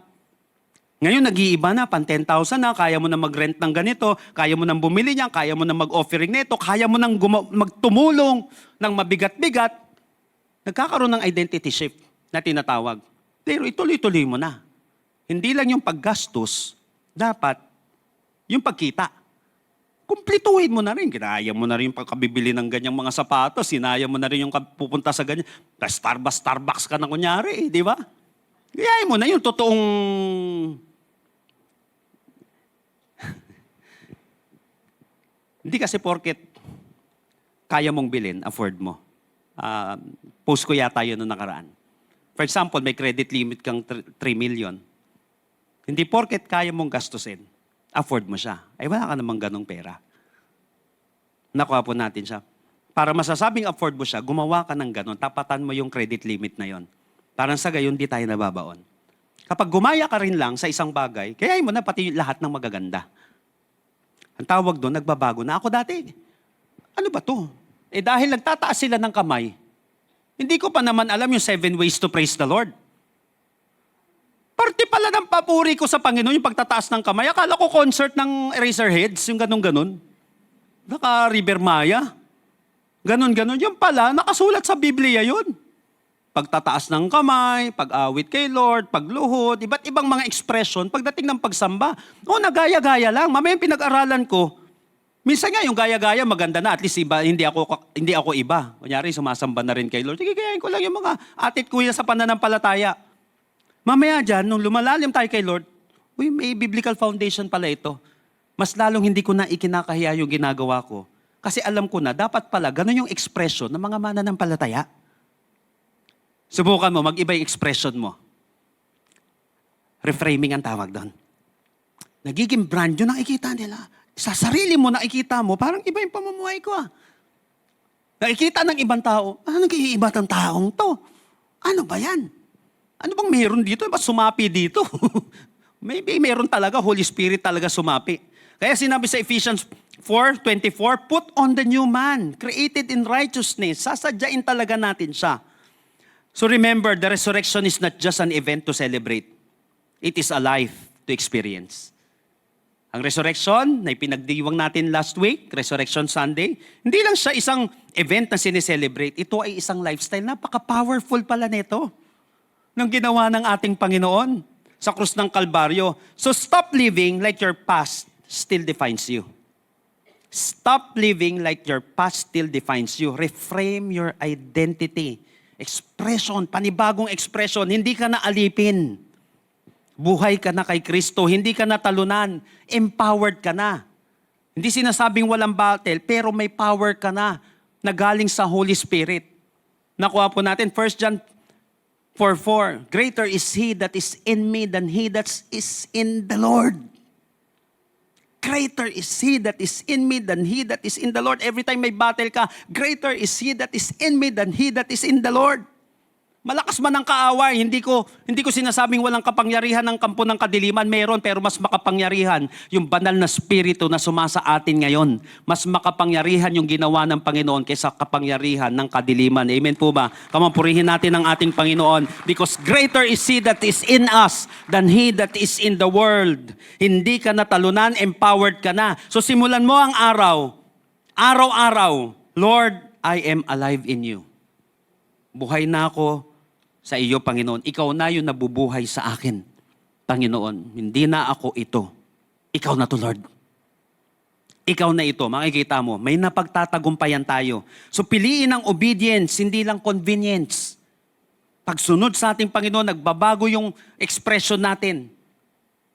Ngayon, nag-iiba na, pang 10,000 na, kaya mo na mag-rent ng ganito, kaya mo nang bumili niyan, kaya mo nang mag-offering nito, kaya mo nang magtumulong ng mabigat-bigat. Nagkakaroon ng identity shift na tinatawag. Pero ituloy-tuloy mo na. Hindi lang yung paggastos, dapat yung pagkita. Kumplituhin mo na rin. Ginaya mo na rin yung pagkabibili ng ganyang mga sapatos. Sinaya mo na rin yung pupunta sa ganyan. Starbucks ka na kunyari, di ba? Gayahin mo na yung totoong... Hindi kasi porket kaya mong bilhin, afford mo. Post ko yata yun noong nakaraan. For example, may credit limit kang 3 million. Hindi porket kaya mong gastusin, afford mo siya. Ay wala ka namang ganong pera. Nakuha po natin siya. Para masasabing afford mo siya, gumawa ka ng ganon. Tapatan mo yung credit limit na yon. Parang sa gayon, di tayo nababaon. Kapag gumaya ka rin lang sa isang bagay, kayain mo na pati lahat ng magaganda. Ang tawag doon, nagbabago na. Ako dati, ano ba to? Dahil nagtataas sila ng kamay, hindi ko pa naman alam yung 7 ways to praise the Lord. Parte pala ng papuri ko sa Panginoon yung pagtataas ng kamay. Akala ko concert ng Eraserheads, yung ganun-ganun. Naka-River Maya. Ganun-ganun. Yung pala, nakasulat sa Biblia yun. Pagtataas ng kamay, pag-awit kay Lord, pagluhod, iba't ibang mga expression pagdating ng pagsamba. Nagaya-gaya lang. Mamaya pinag-aralan ko, Minsan nga yung gaya-gaya maganda na, at least iba, hindi ako iba. Kunyari, sumasamba na rin kay Lord. Sige, gayahin ko lang yung mga atit kuya sa pananampalataya. Mamaya dyan, nung lumalalim tayo kay Lord, uy, may biblical foundation pala ito. Mas lalong hindi ko na ikinakahiya yung ginagawa ko. Kasi alam ko na, dapat pala, ganun yung expression ng mga mananampalataya. Subukan mo, mag-iba yung expression mo. Reframing ang tawag doon. Nagiging brand yun, nakikita nila. Sa sarili mo, nakikita mo, parang iba yung pamumuhay ko ah. Nakikita ng ibang tao, ano nag-iiba ng taong to? Ano ba yan? Ano bang meron dito? Ba't sumapi dito? Maybe meron talaga, Holy Spirit talaga sumapi. Kaya sinabi sa Ephesians 4:24, put on the new man, created in righteousness. Sasadyain talaga natin siya. So remember, the resurrection is not just an event to celebrate. It is a life to experience. Ang resurrection na ipinagdiwang natin last week, Resurrection Sunday, hindi lang siya isang event na sineselebrate. Ito ay isang lifestyle. Napaka-powerful pala nito ng ginawa ng ating Panginoon sa krus ng Kalbaryo. So stop living like your past still defines you. Stop living like your past still defines you. Reframe your identity. Expression, panibagong expression. Hindi ka na alipin. Buhay ka na kay Kristo, hindi ka na talunan, empowered ka na. Hindi sinasabing walang battle, pero may power ka na galing sa Holy Spirit. Nakuha po natin, 1 John 4:4, greater is He that is in me than he that is in the Lord. Greater is He that is in me than he that is in the Lord. Every time may battle ka, greater is He that is in me than he that is in the Lord. Malakas man ang kaaway, hindi ko sinasabing walang kapangyarihan ng kampo ng kadiliman. Meron, pero mas makapangyarihan yung banal na spirito na sumasa atin ngayon. Mas makapangyarihan yung ginawa ng Panginoon kaysa kapangyarihan ng kadiliman. Amen po ba? Purihin natin ang ating Panginoon. Because greater is He that is in us than he that is in the world. Hindi ka natalunan, empowered ka na. So simulan mo ang araw-araw, Lord, I am alive in you. Buhay na ako sa iyo, Panginoon. Ikaw na yung nabubuhay sa akin, Panginoon. Hindi na ako ito. Ikaw na to, Lord. Ikaw na ito. Makikita mo, may napagtatagumpayan tayo. So piliin ang obedience, hindi lang convenience. Pagsunod sa ating Panginoon, nagbabago yung expression natin.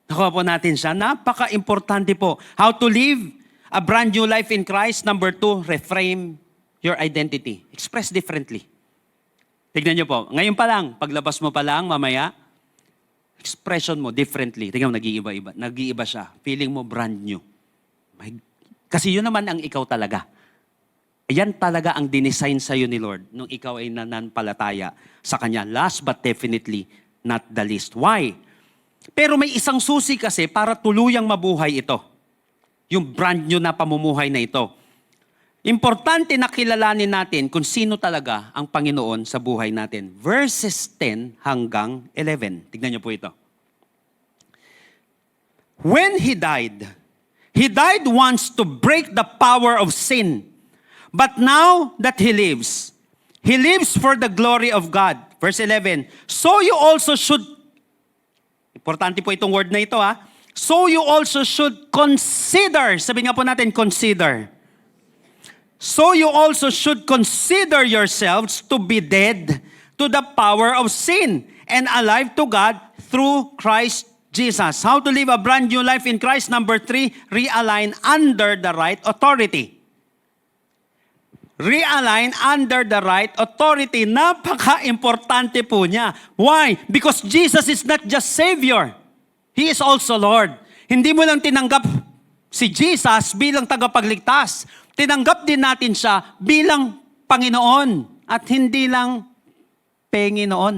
Nakuha po natin siya. Napaka-importante po. How to live a brand new life in Christ. Number 2, reframe your identity. Express differently. Tignan niyo po. Ngayon pa lang, paglabas mo pa lang, mamaya, expression mo differently. Tignan mo, nag-iiba-iba. Nag-iiba siya. Feeling mo brand new. Kasi yun naman ang ikaw talaga. Yan talaga ang dinesign sa'yo ni Lord nung ikaw ay nananampalataya sa Kanya. Last but definitely not the least. Why? Pero may isang susi kasi para tuluyang mabuhay ito. Yung brand new na pamumuhay na ito. Importante na kilalanin natin kung sino talaga ang Panginoon sa buhay natin. Verses 10 hanggang 11. Tignan niyo po ito. When He died once to break the power of sin. But now that He lives for the glory of God. Verse 11. So you also should, importante po itong word na ito ha. So you also should consider, sabi nga po natin, consider. So you also should consider yourselves to be dead to the power of sin and alive to God through Christ Jesus. How to live a brand new life in Christ. Number 3, realign under the right authority. Realign under the right authority. Napaka-importante po niya. Why? Because Jesus is not just Savior. He is also Lord. Hindi mo lang tinanggap si Jesus bilang tagapagligtas. Tinanggap din natin siya bilang Panginoon at hindi lang Panginoon.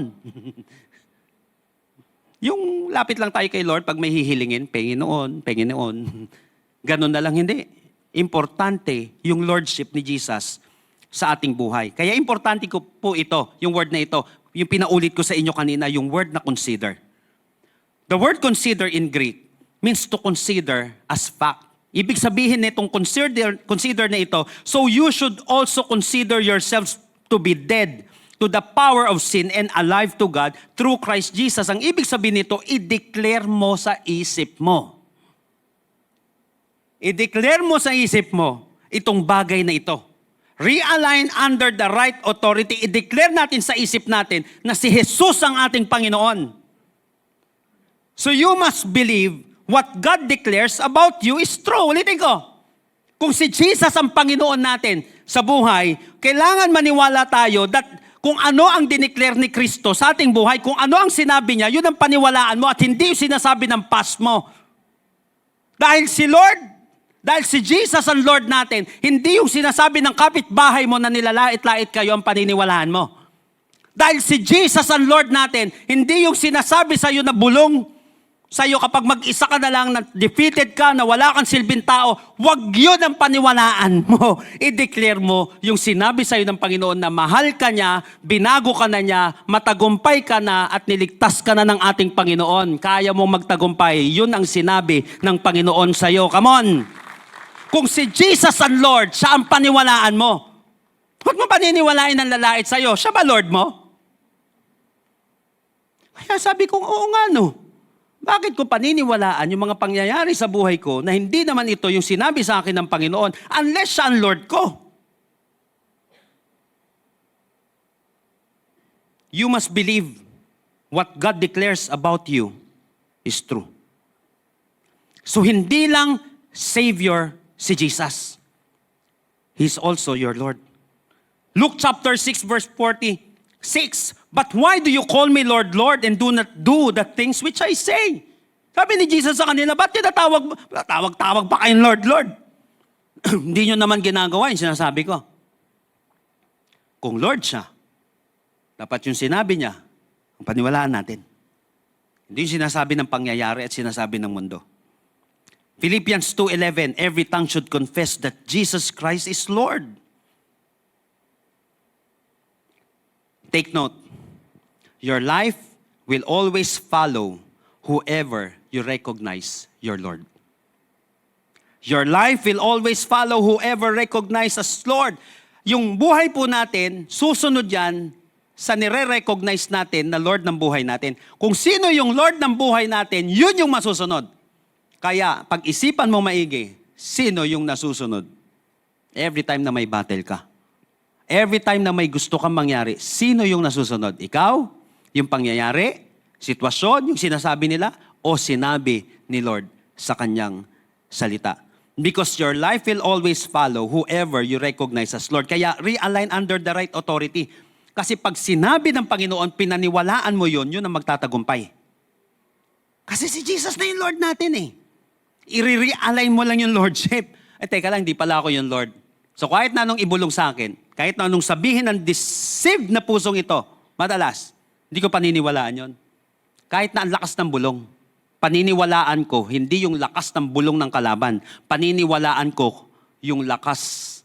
Yung lapit lang tayo kay Lord pag may hihilingin, Panginoon. Ganun na lang, hindi. Importante yung Lordship ni Jesus sa ating buhay. Kaya importante ko po ito, yung word na ito, yung pinaulit ko sa inyo kanina, yung word na consider. The word consider in Greek means to consider as fact. Ibig sabihin nitong consider na ito, so you should also consider yourselves to be dead to the power of sin and alive to God through Christ Jesus. Ang ibig sabihin nito, i-declare mo sa isip mo. I-declare mo sa isip mo itong bagay na ito. Realign under the right authority. I-declare natin sa isip natin na si Jesus ang ating Panginoon. So you must believe what God declares about you is true. Ulitin ko. Kung si Jesus ang Panginoon natin sa buhay, kailangan maniwala tayo that kung ano ang dineclare ni Kristo sa ating buhay, kung ano ang sinabi niya, yun ang paniwalaan mo at hindi yung sinasabi ng past mo. Dahil si Jesus ang Lord natin, hindi yung sinasabi ng kapitbahay mo na nilalait-lait kayo ang paniniwalaan mo. Dahil si Jesus ang Lord natin, hindi yung sinasabi sa iyo na bulong sa iyo kapag mag-isa ka na lang, na defeated ka, na wala kang silbing tao, wag yun ang paniwalaan mo. I-declare mo yung sinabi sa iyo ng Panginoon na mahal ka niya, binago ka na niya, matagumpay ka na at niligtas ka na ng ating Panginoon. Kaya mong magtagumpay. Yun ang sinabi ng Panginoon sa iyo. Come on! Kung si Jesus ang Lord, siya ang paniwalaan mo. Huwag mo paniniwalain ang lalait sa iyo. Siya ba Lord mo? Kaya sabi ko, oo nga no. Bakit ko paniniwalaan yung mga pangyayari sa buhay ko na hindi naman ito yung sinabi sa akin ng Panginoon unless siya ang Lord ko? You must believe what God declares about you is true. So hindi lang Savior si Jesus. He's also your Lord. Luke chapter 6 verse 46. But why do you call me Lord, Lord, and do not do the things which I say? Sabi ni Jesus sa kanila, ba't tinatawag pa kayong Lord, Lord? Hindi nyo naman ginagawa yung sinasabi ko. Kung Lord siya, dapat yung sinabi niya, ang paniwalaan natin. Hindi yung sinasabi ng pangyayari at sinasabi ng mundo. Philippians 2:11, every tongue should confess that Jesus Christ is Lord. Take note, your life will always follow whoever you recognize your Lord. Your life will always follow whoever recognizes as Lord. Yung buhay po natin, susunod yan sa nire-recognize natin na Lord ng buhay natin. Kung sino yung Lord ng buhay natin, yun yung masusunod. Kaya, pag-isipan mo maigi, sino yung nasusunod? Every time na may battle ka. Every time na may gusto kang mangyari, sino yung nasusunod? Ikaw? Yung pangyayari? Sitwasyon? Yung sinasabi nila? O sinabi ni Lord sa kanyang salita? Because your life will always follow whoever you recognize as Lord. Kaya realign under the right authority. Kasi pag sinabi ng Panginoon, pinaniwalaan mo yun ang magtatagumpay. Kasi si Jesus na yung Lord natin eh. I-realign mo lang yung Lordship. Teka lang, di pala ako yung Lord. So kahit na anong ibulong sa akin, kahit na anong sabihin ng deceived na pusong ito, madalas, hindi ko paniniwalaan yon. Kahit na ang lakas ng bulong, paniniwalaan ko, hindi yung lakas ng bulong ng kalaban, paniniwalaan ko yung lakas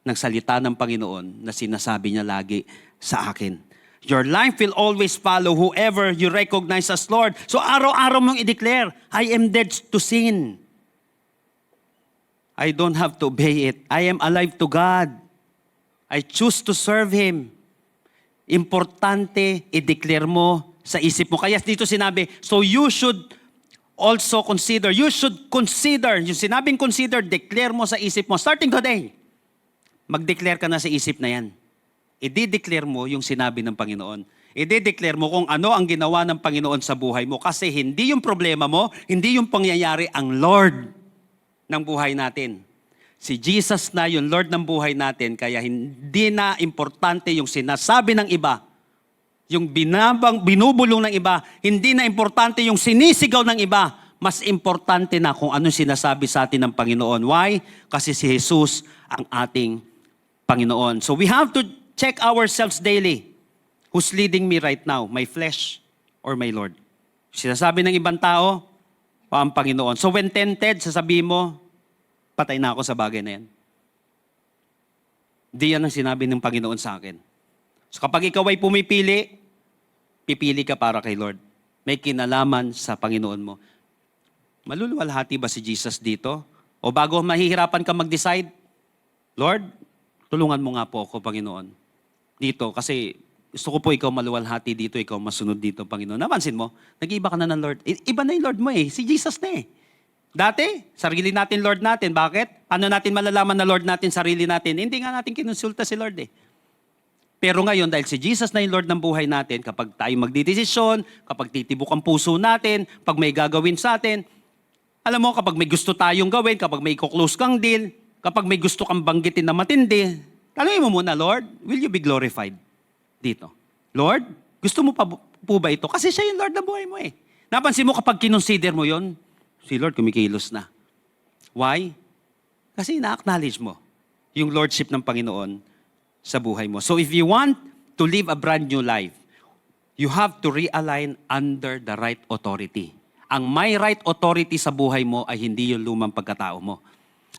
ng salita ng Panginoon na sinasabi niya lagi sa akin. Your life will always follow whoever you recognize as Lord. So araw-araw mong i-declare, I am dead to sin. I don't have to obey it. I am alive to God. I choose to serve Him. Importante, i-declare mo sa isip mo. Kaya dito sinabi, so you should also consider, yung sinabing consider, declare mo sa isip mo. Starting today, mag-declare ka na sa isip na yan. I-declare mo yung sinabi ng Panginoon. I-declare mo kung ano ang ginawa ng Panginoon sa buhay mo. Kasi hindi yung problema mo, hindi yung pangyayari, ang Lord ng buhay natin. Si Jesus na yung Lord ng buhay natin, kaya hindi na importante yung sinasabi ng iba, yung binubulong ng iba, hindi na importante yung sinisigaw ng iba, mas importante na kung anong sinasabi sa atin ng Panginoon. Why? Kasi si Jesus ang ating Panginoon. So we have to check ourselves daily. Who's leading me right now? My flesh or my Lord? Sinasabi ng ibang tao, o ang Panginoon. So when tempted, sasabihin mo, patay na ako sa bagay na yan. Di yan ang sinabi ng Panginoon sa akin. So kapag ikaw ay pumipili, pipili ka para kay Lord. May kinalaman sa Panginoon mo. Maluluwalhati ba si Jesus dito? O bago mahihirapan ka mag-decide, Lord, tulungan mo nga po ako, Panginoon. Dito, kasi gusto ko po ikaw maluwalhati dito, ikaw masunod dito, Panginoon. Napansin mo, nag-iiba ka na ng Lord. Iba na yung Lord mo eh, si Jesus na eh. Dati, sarili natin Lord natin. Bakit? Ano natin malalaman na Lord natin, sarili natin? Hindi nga natin kinonsulta si Lord eh. Pero ngayon, dahil si Jesus na yung Lord ng buhay natin, kapag tayo magdidesisyon, kapag titibok ang puso natin, pag may gagawin sa atin, alam mo, kapag may gusto tayong gawin, kapag may kuklose kang deal, kapag may gusto kang banggitin na matindi, tanungin mo muna, Lord, will you be glorified dito? Lord, gusto mo pa po ba ito? Kasi siya yung Lord ng buhay mo eh. Napansin mo kapag kinonsider mo yon, si Lord kumikilos na. Why? Kasi ina-acknowledge mo yung Lordship ng Panginoon sa buhay mo. So if you want to live a brand new life, you have to realign under the right authority. Ang may right authority sa buhay mo ay hindi yung lumang pagkatao mo.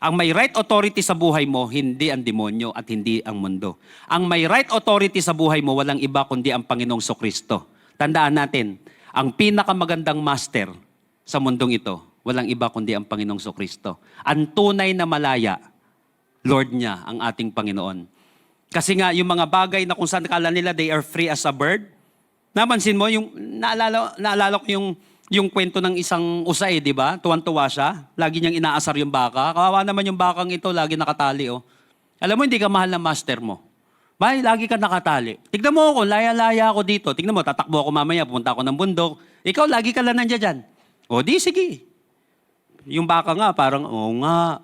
Ang may right authority sa buhay mo, hindi ang demonyo at hindi ang mundo. Ang may right authority sa buhay mo, walang iba kundi ang Panginoong Sokristo. Tandaan natin, ang pinakamagandang master sa mundong ito, walang iba kundi ang Panginoong Sokristo. Ang tunay na malaya, Lord niya, ang ating Panginoon. Kasi nga, yung mga bagay na kung saan kala nila, they are free as a bird. Napansin mo, yung, naalala ko yung kwento ng isang usay, di ba? Tuwan-tuwa siya. Lagi niyang inaasar yung baka. Kawawa naman yung bakang ito, lagi nakatali. Oh. Alam mo, hindi ka mahal ng master mo. Bay, lagi ka nakatali. Tignan mo ako, laya-laya ako dito. Tignan mo, tatakbo ako mamaya, pupunta ako ng bundok. Ikaw, lagi ka lang nandiyan dyan. O di, sige. Yung baka nga, parang, oo nga.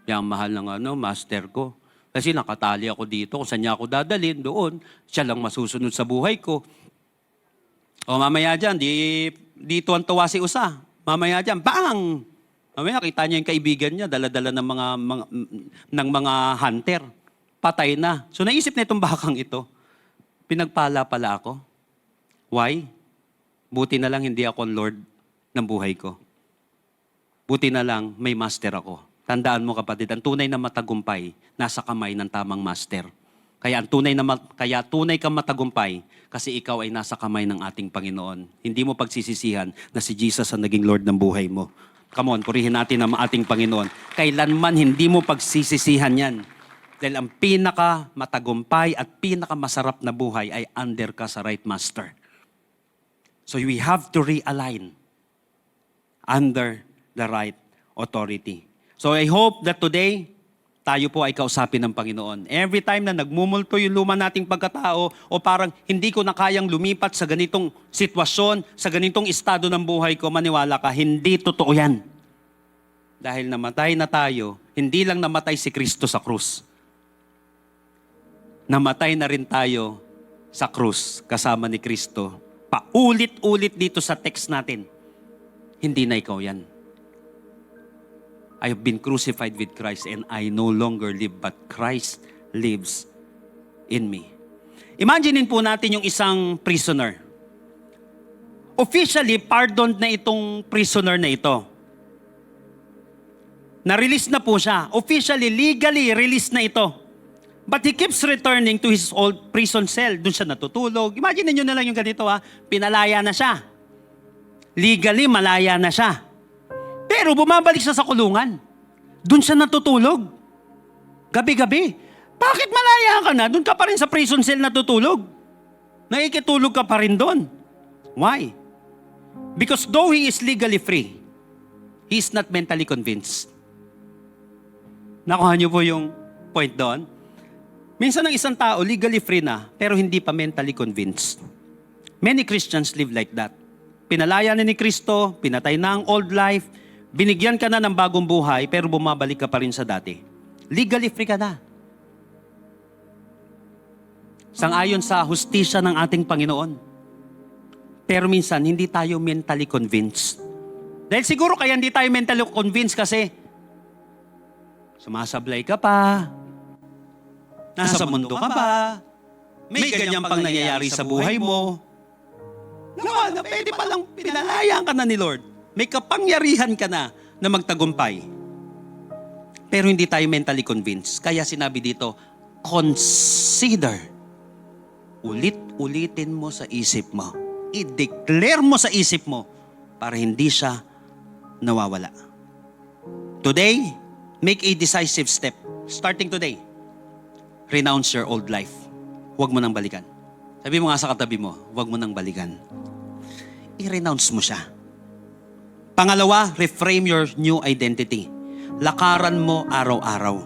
Yung mahal ng master ko. Kasi nakatali ako dito, kung saan niya ako dadalhin, doon. Siya lang masusunod sa buhay ko. O mamaya dyan, di tuwan-tuwa si Usa. Mamaya dyan, bang! Mamaya kita niya yung kaibigan niya, dala-dala ng mga hunter. Patay na. So naisip na itong bakang ito, pinagpala pala ako. Why? Buti na lang hindi ako ang Lord ng buhay ko. Buti na lang may master ako. Tandaan mo kapatid, ang tunay na matagumpay nasa kamay ng tamang master. Kaya tunay kang matagumpay kasi ikaw ay nasa kamay ng ating Panginoon. Hindi mo pagsisisihan na si Jesus ang naging Lord ng buhay mo. Come on, purihin natin ang ating Panginoon. Kailanman hindi mo pagsisisihan yan. Dahil ang pinaka matagumpay at pinaka masarap na buhay ay under ka sa right master. So we have to realign under the right authority. So I hope that today, tayo po ay kausapin ng Panginoon. Every time na nagmumulto yung luma nating pagkatao o parang hindi ko na kayang lumipat sa ganitong sitwasyon, sa ganitong estado ng buhay ko, maniwala ka, hindi totoo yan. Dahil namatay na tayo, hindi lang namatay si Kristo sa krus. Namatay na rin tayo sa krus kasama ni Kristo. Paulit-ulit dito sa text natin. Hindi na ikaw yan. I have been crucified with Christ and I no longer live but Christ lives in me. Imaginein po natin yung isang prisoner. Officially, pardoned na itong prisoner na ito. Na-release na po siya. Officially, legally, release na ito. But he keeps returning to his old prison cell. Doon siya natutulog. Imagine nyo na lang yung ganito Pinalaya na siya. Legally, malaya na siya. Pero bumabalik siya sa kulungan. Doon siya natutulog. Gabi-gabi. Bakit malaya ka na? Doon ka pa rin sa prison cell natutulog. Nakikitulog ka pa rin doon. Why? Because though he is legally free, he is not mentally convinced. Nakuha niyo po yung point doon? Minsan ang isang tao legally free na, pero hindi pa mentally convinced. Many Christians live like that. Pinalaya na ni Kristo, pinatay na ang old life, binigyan ka na ng bagong buhay, pero bumabalik ka pa rin sa dati. Legally free ka na. Sang-ayon sa hustisya ng ating Panginoon. Pero minsan, hindi tayo mentally convinced. Dahil siguro kaya hindi tayo mentally convinced kasi sumasablay ka pa, nasa mundo ka pa, may ganyan pang nangyayari sa buhay mo. Na pwede palang pinalayan ka na ni Lord. May kapangyarihan ka na magtagumpay. Pero hindi tayo mentally convinced. Kaya sinabi dito, consider. Ulit-ulitin mo sa isip mo. I-declare mo sa isip mo para hindi siya nawawala. Today, make a decisive step. Starting today, renounce your old life. Huwag mo nang balikan. Sabi mo nga sa katabi mo, huwag mo nang balikan. I-renounce mo siya. Pangalawa, reframe your new identity. Lakaran mo araw-araw.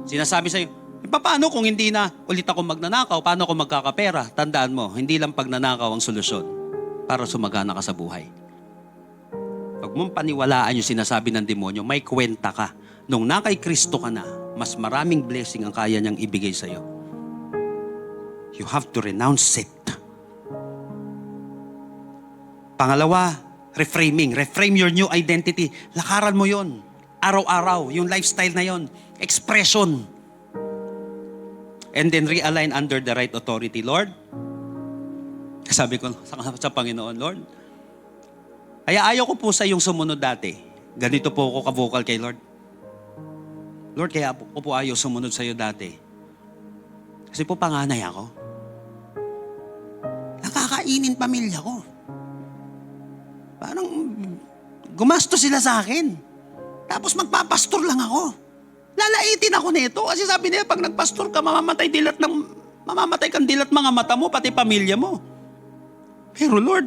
Sinasabi sa'yo, paano kung hindi na ulit ako magnanakaw? Paano ako magkakapera? Tandaan mo, hindi lang pagnanakaw ang solusyon para sumagana ka sa buhay. Pag mong paniwalaan yung sinasabi ng demonyo, may kwenta ka. Nung na kay Kristo ka na, mas maraming blessing ang kaya niyang ibigay sa'yo. You have to renounce it. Pangalawa, reframing. Reframe your new identity. Lakaran mo yon. Araw-araw, yung lifestyle na yon. Expression. And then realign under the right authority. Lord, sabi ko sa Panginoon, Lord, kaya ayaw ko po sa yung sumunod dati. Ganito po ako ka-vocal kay Lord. Lord, kaya ko po ayaw sumunod sa iyo dati. Kasi po panganay ako. Nakakainin pamilya ko. Parang gumasto sila sa akin. Tapos magpapastor lang ako. Lalaitin ako nito. Kasi sabi nila, pag nagpastor ka, mamamatay kang dilat mga mata mo, pati pamilya mo. Pero Lord,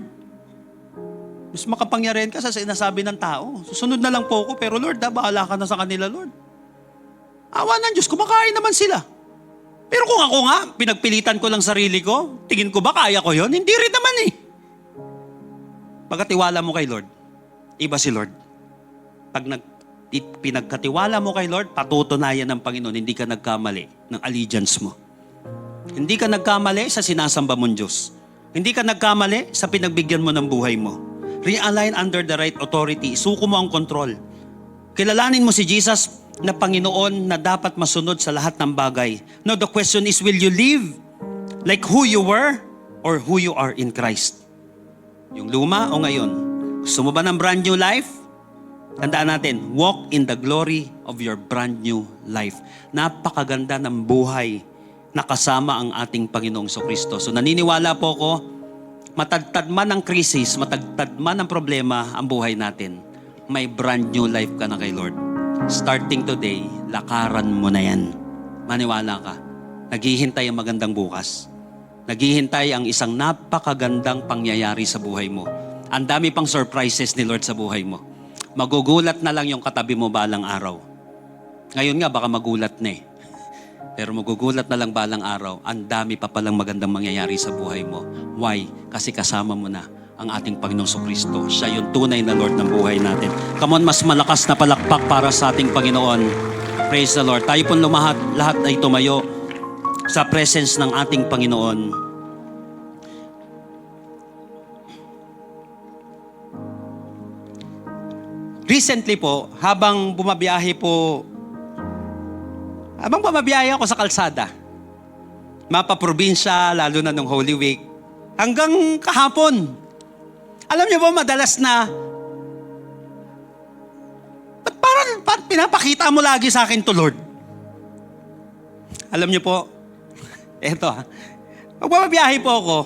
mas makapangyarihan ka sa sinasabi ng tao. Susunod na lang po ako, pero Lord, bahala ka na sa kanila, Lord. Awa ng Diyos, kumakain naman sila. Pero kung ako nga, pinagpilitan ko lang sarili ko, tingin ko ba kaya ko yon? Hindi rin naman eh. Pagkatiwala mo kay Lord, iba si Lord. Pag pinagkatiwala mo kay Lord, patutunayan ng Panginoon, hindi ka nagkamali ng allegiance mo. Hindi ka nagkamali sa sinasamba mong Diyos. Hindi ka nagkamali sa pinagbigyan mo ng buhay mo. Realign under the right authority. Isuko mo ang control. Kilalanin mo si Jesus na Panginoon na dapat masunod sa lahat ng bagay. Now the question is, will you live like who you were or who you are in Christ? Yung luma o ngayon? Gusto mo ba ng brand new life? Tandaan natin, walk in the glory of your brand new life. Napakaganda ng buhay na kasama ang ating Panginoong Kristo. So naniniwala po ako, matagtad man ang krisis, matagtad man ang problema ang buhay natin, may brand new life ka na kay Lord. Starting today, lakaran mo na yan. Maniwala ka. Naghihintay ang magandang bukas. Naghihintay ang isang napakagandang pangyayari sa buhay mo. Ang dami pang surprises ni Lord sa buhay mo. Magugulat na lang yung katabi mo balang araw. Ngayon nga, baka magulat na eh. Pero magugulat na lang balang araw, ang dami pa palang magandang mangyayari sa buhay mo. Why? Kasi kasama mo na ang ating Panginoong Kristo. Siya yung tunay na Lord ng buhay natin. Come on, mas malakas na palakpak para sa ating Panginoon. Praise the Lord. Tayo pong lahat ay tumayo sa presence ng ating Panginoon. Recently po, habang bumabiyahe ako sa kalsada, mapaprobinsya, lalo na nung Holy Week, hanggang kahapon. Alam niyo ba, madalas na, ba't parang pinapakita mo lagi sa akin to, Lord? Alam niyo po, eto magbabiyahe po ako,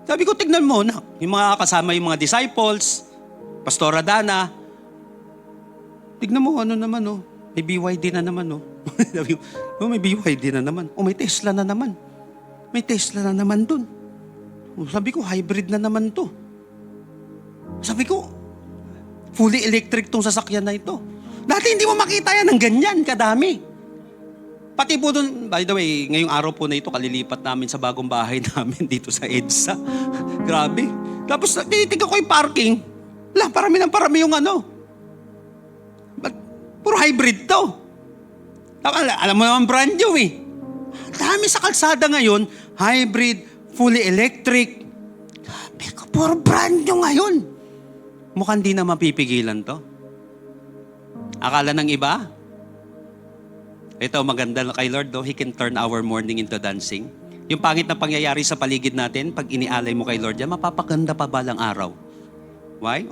sabi ko, tignan mo na, yung mga kasama, yung mga disciples, Pastora Dana, tignan mo, ano naman, oh. May BYD na naman, oh. Sabi ko, oh, may BYD na naman. Oh, may Tesla na naman. May Tesla na naman dun. Oh, sabi ko, hybrid na naman to. Sabi ko, fully electric tong sasakyan na ito. Dati hindi mo makita yan ng ganyan, kadami. Pati po dun, by the way, ngayong araw po na ito, kalilipat namin sa bagong bahay namin dito sa EDSA. Grabe. Tapos, tinitignan ko yung parking. Parami yung ano. Puro hybrid to. Alam mo naman brand new eh. Dami sa kalsada ngayon, hybrid, fully electric. Sabi ko, puro brand new ngayon. Mukhang di na mapipigilan to. Akala ng iba? Ito, maganda na kay Lord, He can turn our mourning into dancing. Yung pangit na pangyayari sa paligid natin, pag inialay mo kay Lord yan, mapapaganda pa balang araw. Why?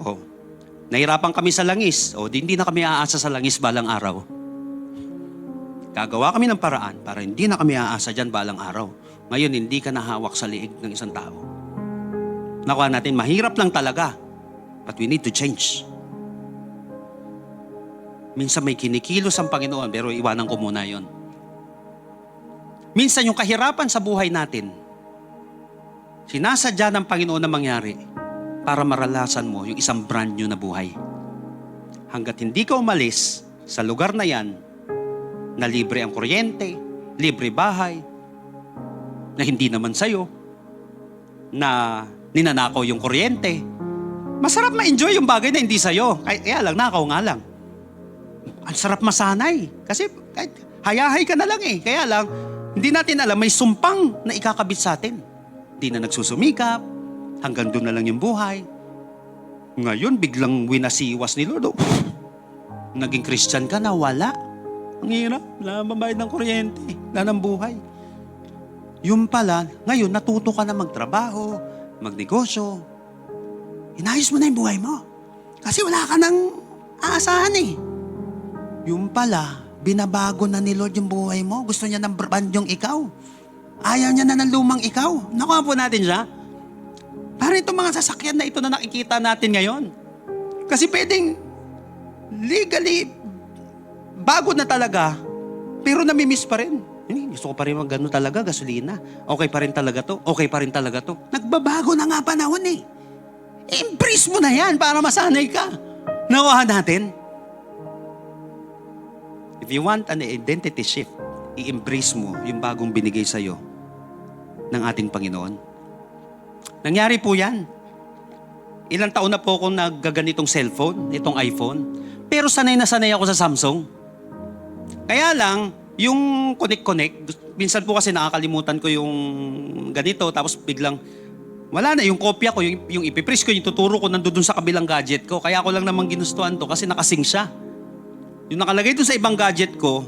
Nahirapan kami sa langis. Hindi na kami aasa sa langis balang araw. Gagawa kami ng paraan para hindi na kami aasa dyan balang araw. Ngayon, hindi ka nahawak sa liig ng isang tao. Nakuha natin, mahirap lang talaga. But we need to change. Minsan may kinikilos ang Panginoon, pero iwanan ko muna yon. Minsan yung kahirapan sa buhay natin, sinasadya ng Panginoon na mangyari para maralasan mo yung isang brand new na buhay. Hanggat hindi ka umalis sa lugar na yan, na libre ang kuryente, libre bahay, na hindi naman sa'yo, na ninanakaw yung kuryente, masarap ma-enjoy yung bagay na hindi sa'yo. Kaya lang, nakaw nga lang. Ang sarap masanay. Kasi kahit hayahay ka na lang eh. Kaya lang, hindi natin alam, may sumpang na ikakabit sa atin. Hindi na nagsusumikap, hanggang doon na lang yung buhay. Ngayon, biglang winasiwas ni Lord. Naging Christian ka na, wala. Ang hirap, wala mabayad ng kuryente, wala ng buhay. Yung pala, ngayon natuto ka na magtrabaho, magnegosyo. Inayos mo na yung buhay mo. Kasi wala ka nang aasahan eh. Yung pala, binabago na ni Lord yung buhay mo. Gusto niya ng brandong ikaw. Ayaw niya na ng lumang ikaw. Nakuha po natin siya. Para itong mga sasakyan na ito na nakikita natin ngayon. Kasi pwedeng legally bago na talaga, pero namimiss pa rin. Gusto ko pa rin mag-ano talaga, gasolina. Okay pa rin talaga to. Okay pa rin talaga to. Nagbabago na nga panahon eh. Embrace mo na yan para masanay ka. Nakuha natin. If you want an identity shift, i-embrace mo yung bagong binigay sa'yo ng ating Panginoon. Nangyari po yan. Ilang taon na po akong naggaganitong cellphone, itong iPhone. Pero sanay na sanay ako sa Samsung. Kaya lang, yung connect, minsan po kasi nakakalimutan ko yung ganito, tapos biglang, wala na, yung kopya ko, yung ipipress ko, yung tuturo ko, nandun sa kabilang gadget ko. Kaya ako lang naman ginustuhan to kasi nakasync siya. Yung nakalagay dun sa ibang gadget ko,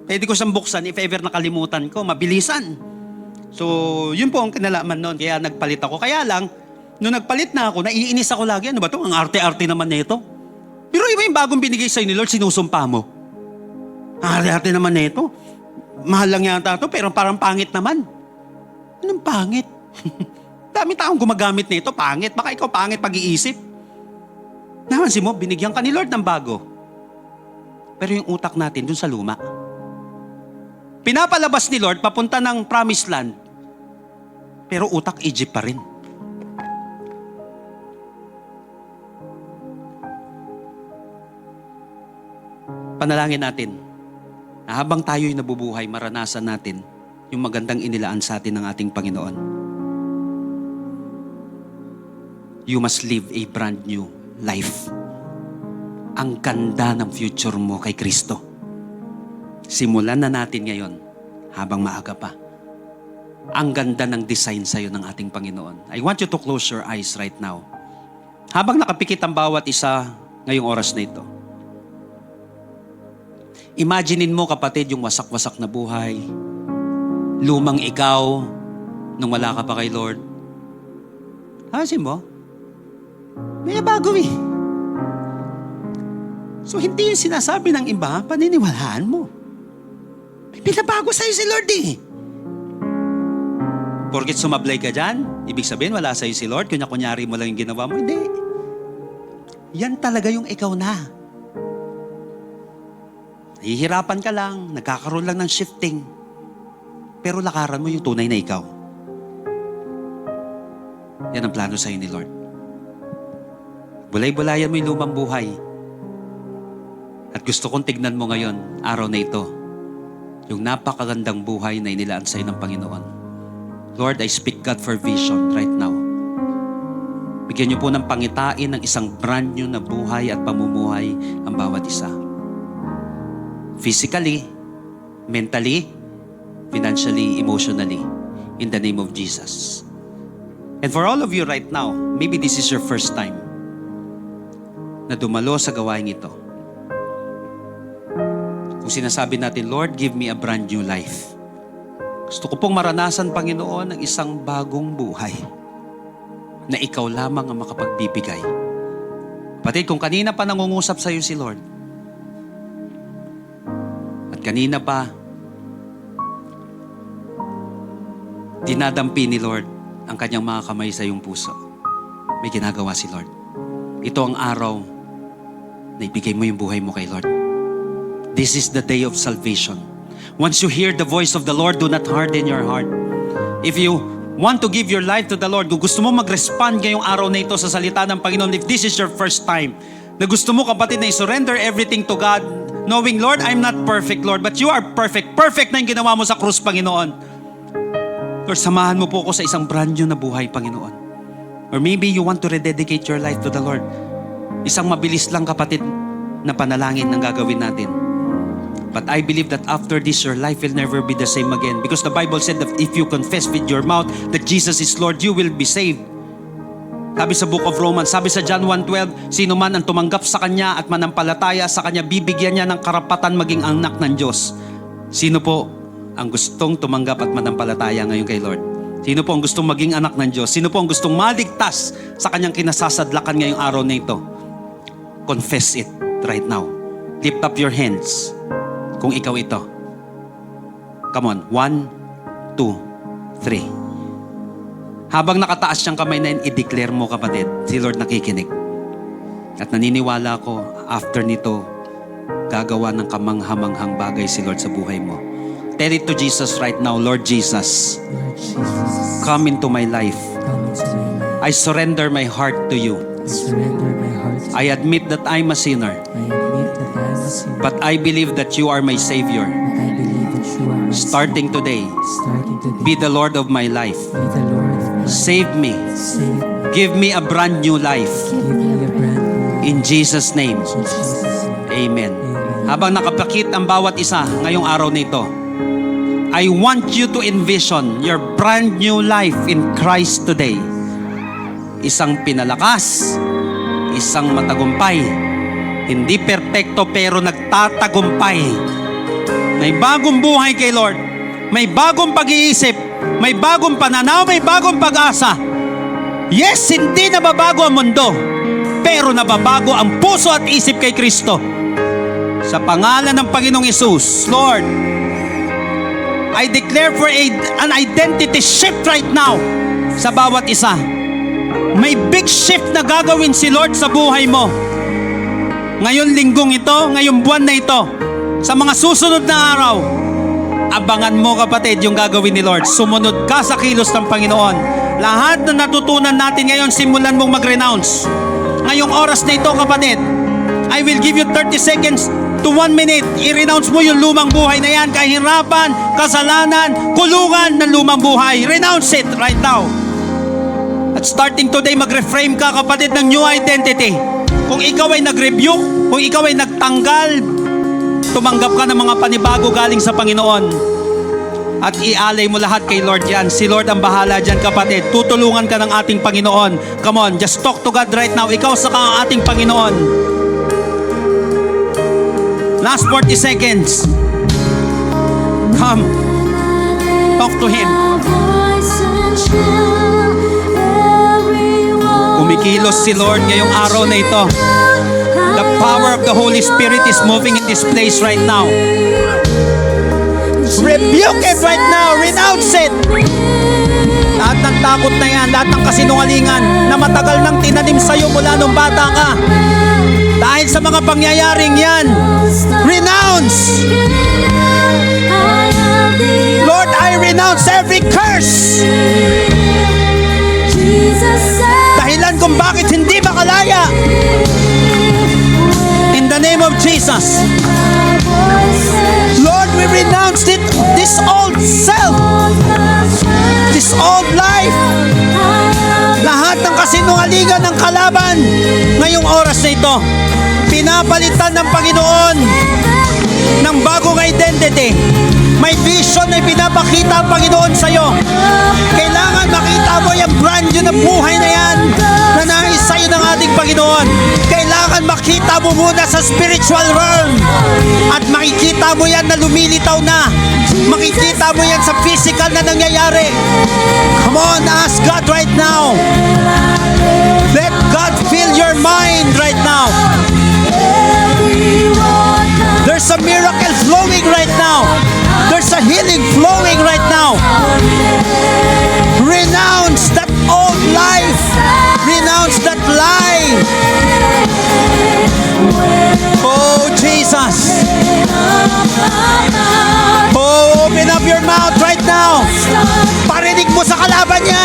pwede ko siyang buksan if ever nakalimutan ko, mabilisan. So, yun po ang kinalaman nun, kaya nagpalit ako. Kaya lang, nung nagpalit na ako, naiinis ako lagi, ano ba to? Ang arte-arte naman na ito. Pero iba yung bagong binigay sa'yo ni Lord, sinusumpa mo. Ang arte-arte naman na ito. Mahal lang yata ito, pero parang pangit naman. Anong pangit? Dami taong gumagamit na ito, pangit. Baka ikaw pangit pag-iisip. Namansin mo, binigyan ka ni Lord ng bago. Pero yung utak natin dun sa luma. Pinapalabas ni Lord papunta ng promised land. Pero utak Egypt pa rin. Panalangin natin na habang tayo'y nabubuhay, maranasan natin yung magandang inilaan sa atin ng ating Panginoon. You must live a brand new life. Ang ganda ng future mo kay Kristo. Simulan na natin ngayon habang maaga pa. Ang ganda ng design sa'yo ng ating Panginoon. I want you to close your eyes right now. Habang nakapikit ang bawat isa ngayong oras na ito. Imaginein mo, kapatid, yung wasak-wasak na buhay. Lumang ikaw nung wala ka pa kay Lord. Hasin mo? May bago eh. So, hindi yung sinasabi ng iba, paniniwalaan mo. May pinabago sa'yo si Lord eh. Porket sumablay ka dyan, ibig sabihin wala sa'yo si Lord, kunya-kunyari mo lang yung ginawa mo. Hindi. Yan talaga yung ikaw na. Nahihirapan ka lang, nagkakaroon lang ng shifting. Pero lakaran mo yung tunay na ikaw. Yan ang plano sa'yo ni Lord. Bulay-bulayan mo yung lumang buhay. At gusto kong tignan mo ngayon, araw na ito, yung napakagandang buhay na inilaan sa'yo ng Panginoon. Lord, I speak God for vision right now. Bigyan niyo po ng pangitain ng isang brand new na buhay at pamumuhay ang bawat isa. Physically, mentally, financially, emotionally, in the name of Jesus. And for all of you right now, maybe this is your first time na dumalo sa gawain ito. Kung sinasabi natin, Lord, give me a brand new life. Gusto ko pong maranasan, Panginoon, ng isang bagong buhay na ikaw lamang ang makapagbibigay. Kapatid, kung kanina pa nangungusap sa iyo si Lord, at kanina pa dinadampi ni Lord ang kanyang mga kamay sa iyong puso, may ginagawa si Lord. Ito ang araw na ibigay mo yung buhay mo kay Lord. This is the day of salvation. Once you hear the voice of the Lord, do not harden your heart. If you want to give your life to the Lord, kung gusto mo mag-respond ngayong araw na ito sa salita ng Panginoon, if this is your first time, na gusto mo kapatid na i-surrender everything to God, knowing, Lord, I'm not perfect, Lord, but you are perfect. Perfect na yung ginawa mo sa krus, Panginoon. Lord, samahan mo po ako sa isang brand new na buhay, Panginoon. Or maybe you want to rededicate your life to the Lord. Isang mabilis lang kapatid na panalangin ang gagawin natin. But I believe that after this, your life will never be the same again. Because the Bible said that if you confess with your mouth that Jesus is Lord, you will be saved. Sabi sa Book of Romans, sabi sa John 1:12, sino man ang tumanggap sa Kanya at manampalataya sa Kanya, bibigyan niya ng karapatan maging anak ng Diyos. Sino po ang gustong tumanggap at manampalataya ngayon kay Lord? Sino po ang gustong maging anak ng Diyos? Sino po ang gustong maligtas sa Kanyang kinasasadlakan ngayong araw na ito? Confess it right now. Lift up your hands kung ikaw ito. Come on. 1, 2, 3. Habang nakataas siyang kamay na yun, i-declare mo kapatid, si Lord nakikinig. At naniniwala ko, after nito, gagawa ng kamanghamanghang bagay si Lord sa buhay mo. Tell it to Jesus right now, Lord Jesus, Lord Jesus, come into my life. come into my life. I surrender my heart to you. I surrender my heart to you. I admit that I'm a sinner, I admit that I am a sinner, but I believe that you are my Savior. but I believe that you are my Starting today, Savior. Starting today, be the Lord of my life. be the Lord of my life. Save me. Save me. Give me a brand new life. Give me a brand new life. In Jesus' name, In Jesus' name. Amen. Amen. Habang nakapakit ang bawat isa ngayong araw na ito, I want you to envision your brand new life in Christ today. Isang pinalakas, isang matagumpay, hindi perpekto pero nagtatagumpay. May bagong buhay kay Lord, may bagong pag-iisip, may bagong pananaw, may bagong pag-asa. Yes, hindi nababago ang mundo, pero nababago ang puso at isip kay Kristo. Sa pangalan ng Panginoong Hesus, Lord, I declare for an identity shift right now sa bawat isa. May big shift na gagawin si Lord sa buhay mo. Ngayon linggong ito, ngayong buwan na ito, sa mga susunod na araw, abangan mo kapatid yung gagawin ni Lord. Sumunod ka sa kilos ng Panginoon. Lahat na natutunan natin ngayon, simulan mong mag-renounce. Ngayong oras na ito kapatid, I will give you 30 seconds to 1 minute. I-renounce mo yung lumang buhay na yan, kahirapan, kasalanan, kulungan ng lumang buhay. Renounce it right now. At starting today, mag-reframe ka kapatid ng new identity. Kung ikaw ay nag-rebuke, kung ikaw ay nagtanggal, tumanggap ka ng mga panibago galing sa Panginoon. At ialay mo lahat kay Lord yan. Si Lord ang bahala dyan kapatid. Tutulungan ka ng ating Panginoon. Come on, just talk to God right now. Ikaw sa ang ating Panginoon. Last 40 seconds. Come. Talk to Him. Kumikilos si Lord ngayong araw na ito. The power of the Holy Spirit is moving in this place right now. Rebuke it right now. Renounce it. Lahat ng takot na yan, lahat ng kasinungalingan na matagal nang tinanim sa'yo mula nung bata ka. Dahil sa mga pangyayaring yan, renounce. Lord, I renounce every curse. Dahilan kung bakit hindi makalaya. In the name of Jesus. Lord, we renounce this old self, this old life, lahat ng kasinungalingan ng kalaban ngayong oras na ito. Pinapalitan ng Panginoon ng bagong identity. May vision na pinapakita ang Panginoon sa iyo. Kailangan makita mo yung brand new na buhay na yan na nais sa iyo ng ating Panginoon. Kailangan makita mo muna sa spiritual realm at makikita mo yan na lumilitaw na. Makikita mo yan sa physical na nangyayari. Come on, ask God right now. Let God fill your mind right now. There's a miracle flowing right now. There's a healing flowing right now. Renounce that old life. Renounce that lie. Oh, Jesus. Oh, open up your mouth right now. Parinig mo sa kalaban niya.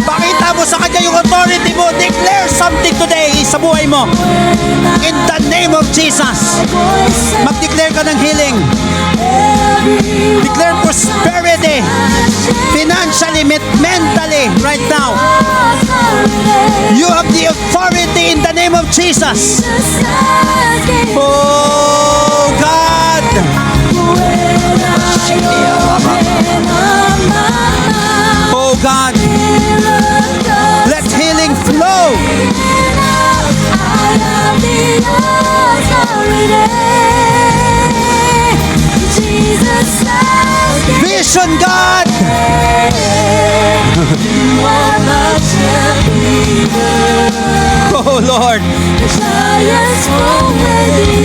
Pakita mo sa kanya yung authority mo. Declare something today sa buhay mo. In the name of Jesus. Mag-declare ka ng healing. Declare prosperity. Financially, mentally, right now. You have the authority in the name of Jesus. Oh God. Oh God. Let healing flow. Vision, God. Oh Lord.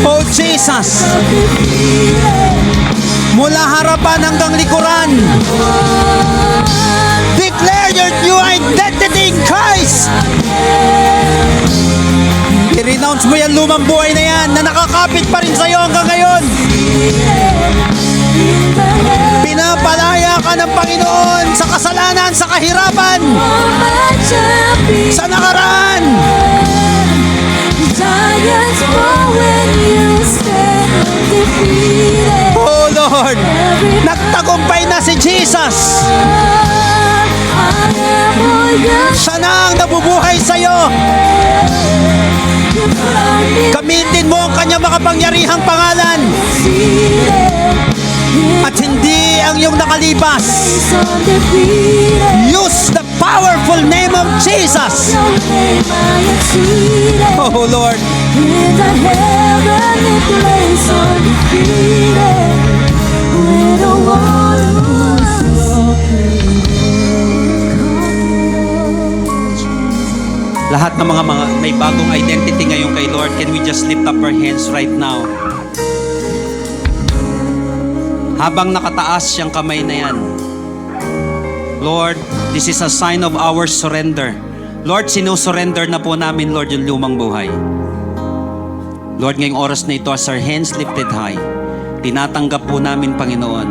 Oh Jesus. Mula harapan hanggang likuran. Declare your new identity in Christ. I-renounce mo yan lumang buhay na yan na nakakapit pa rin sa'yo hanggang ngayon. Pinapalaya ka ng Panginoon sa kasalanan, sa kahirapan, sa nakaraan. Oh Lord, nagtagumpay na si Jesus. Siya na ang nabubuhay sa'yo. Gamitin mo ang kanyang makapangyarihang pangalan at hindi ang iyong nakalibas. Use the powerful name of Jesus. Oh Lord. In the heavenly place undefeated, with a one Lahat ng mga may bagong identity ngayon kay Lord, can we just lift up our hands right now? Habang nakataas siyang kamay na yan, Lord, this is a sign of our surrender. Lord, sinusurrender na po namin, Lord, yung lumang buhay. Lord, ngayong oras na ito, as our hands lifted high, tinatanggap po namin, Panginoon,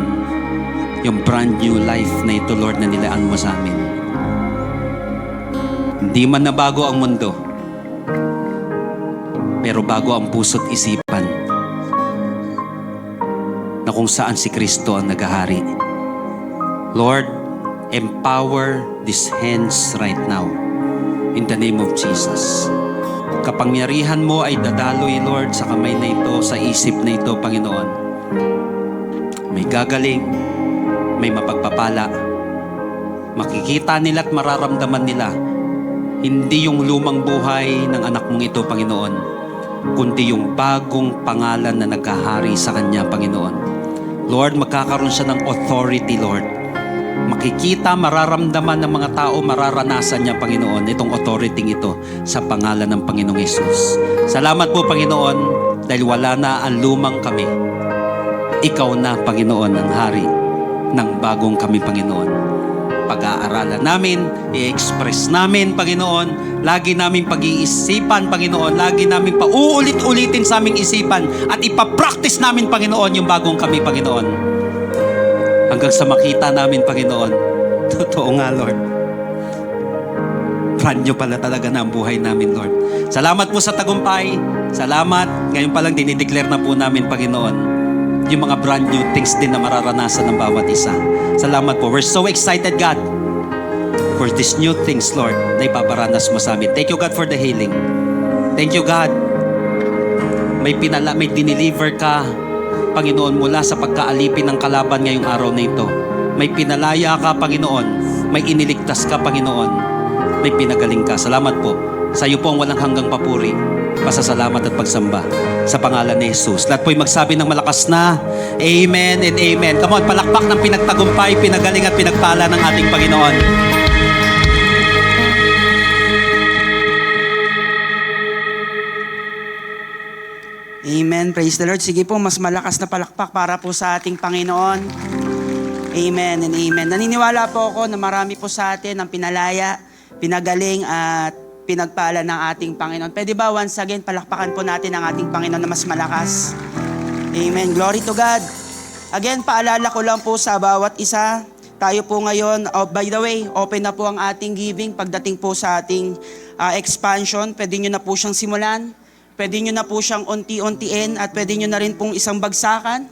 yung brand new life na ito, Lord, na nilaan mo sa amin. Hindi man nabago ang mundo, pero bago ang puso't isipan na kung saan si Kristo ang naghahari. Lord, empower these hands right now in the name of Jesus. Kapangyarihan mo ay dadaloy, Lord, sa kamay na ito, sa isip na ito, Panginoon. May gagaling, may mapagpapala. Makikita nila at mararamdaman nila hindi yung lumang buhay ng anak mong ito, Panginoon, kundi yung bagong pangalan na naghahari sa Kanya, Panginoon. Lord, magkakaroon siya ng authority, Lord. Makikita, mararamdaman ng mga tao, mararanasan niya, Panginoon, itong authority ito sa pangalan ng Panginoong Yesus. Salamat po, Panginoon, dahil wala na ang lumang kami. Ikaw na, Panginoon, ang hari ng bagong kami, Panginoon. Pag-aaralan namin, i-express namin, Panginoon, lagi namin pag-iisipan, Panginoon, lagi namin pauulit-ulitin sa aming isipan at ipapractice namin, Panginoon, yung bagong kami, Panginoon. Hanggang sa makita namin, Panginoon, totoo nga, Lord. Brand new pala talaga na ang buhay namin, Lord. Salamat po sa tagumpay. Salamat. Ngayon pa lang dinideclare na po namin, Panginoon, yung mga brand new things din na mararanasan ng bawat isa. Salamat po. We're so excited, God, for these new things, Lord, na ipaparanas mo sa amin. Thank you, God, for the healing. Thank you, God. May dineliver ka, Panginoon, mula sa pagkaalipin ng kalaban ngayong araw na ito. May pinalaya ka, Panginoon. May iniligtas ka, Panginoon. May pinagaling ka. Salamat po. Sa iyo po ang walang hanggang papuri, pasasalamat at pagsamba sa pangalan ni Jesus. Lahat po'y magsabi ng malakas na Amen and Amen. Come on, palakpak ng pinagtagumpay, pinagaling at pinagpala ng ating Panginoon. Amen. Praise the Lord. Sige po, mas malakas na palakpak para po sa ating Panginoon. Amen and amen. Naniniwala po ako na marami po sa atin ang pinalaya, pinagaling at pinagpala ng ating Panginoon. Pwede ba once again palakpakan po natin ang ating Panginoon na mas malakas? Amen. Glory to God. Again, paalala ko lang po sa bawat isa, tayo po ngayon, by the way, open na po ang ating giving pagdating po sa ating expansion. Pwede nyo na po siyang simulan, pwede nyo na po siyang unti-untiin, at pwede nyo na rin pong isang bagsakan.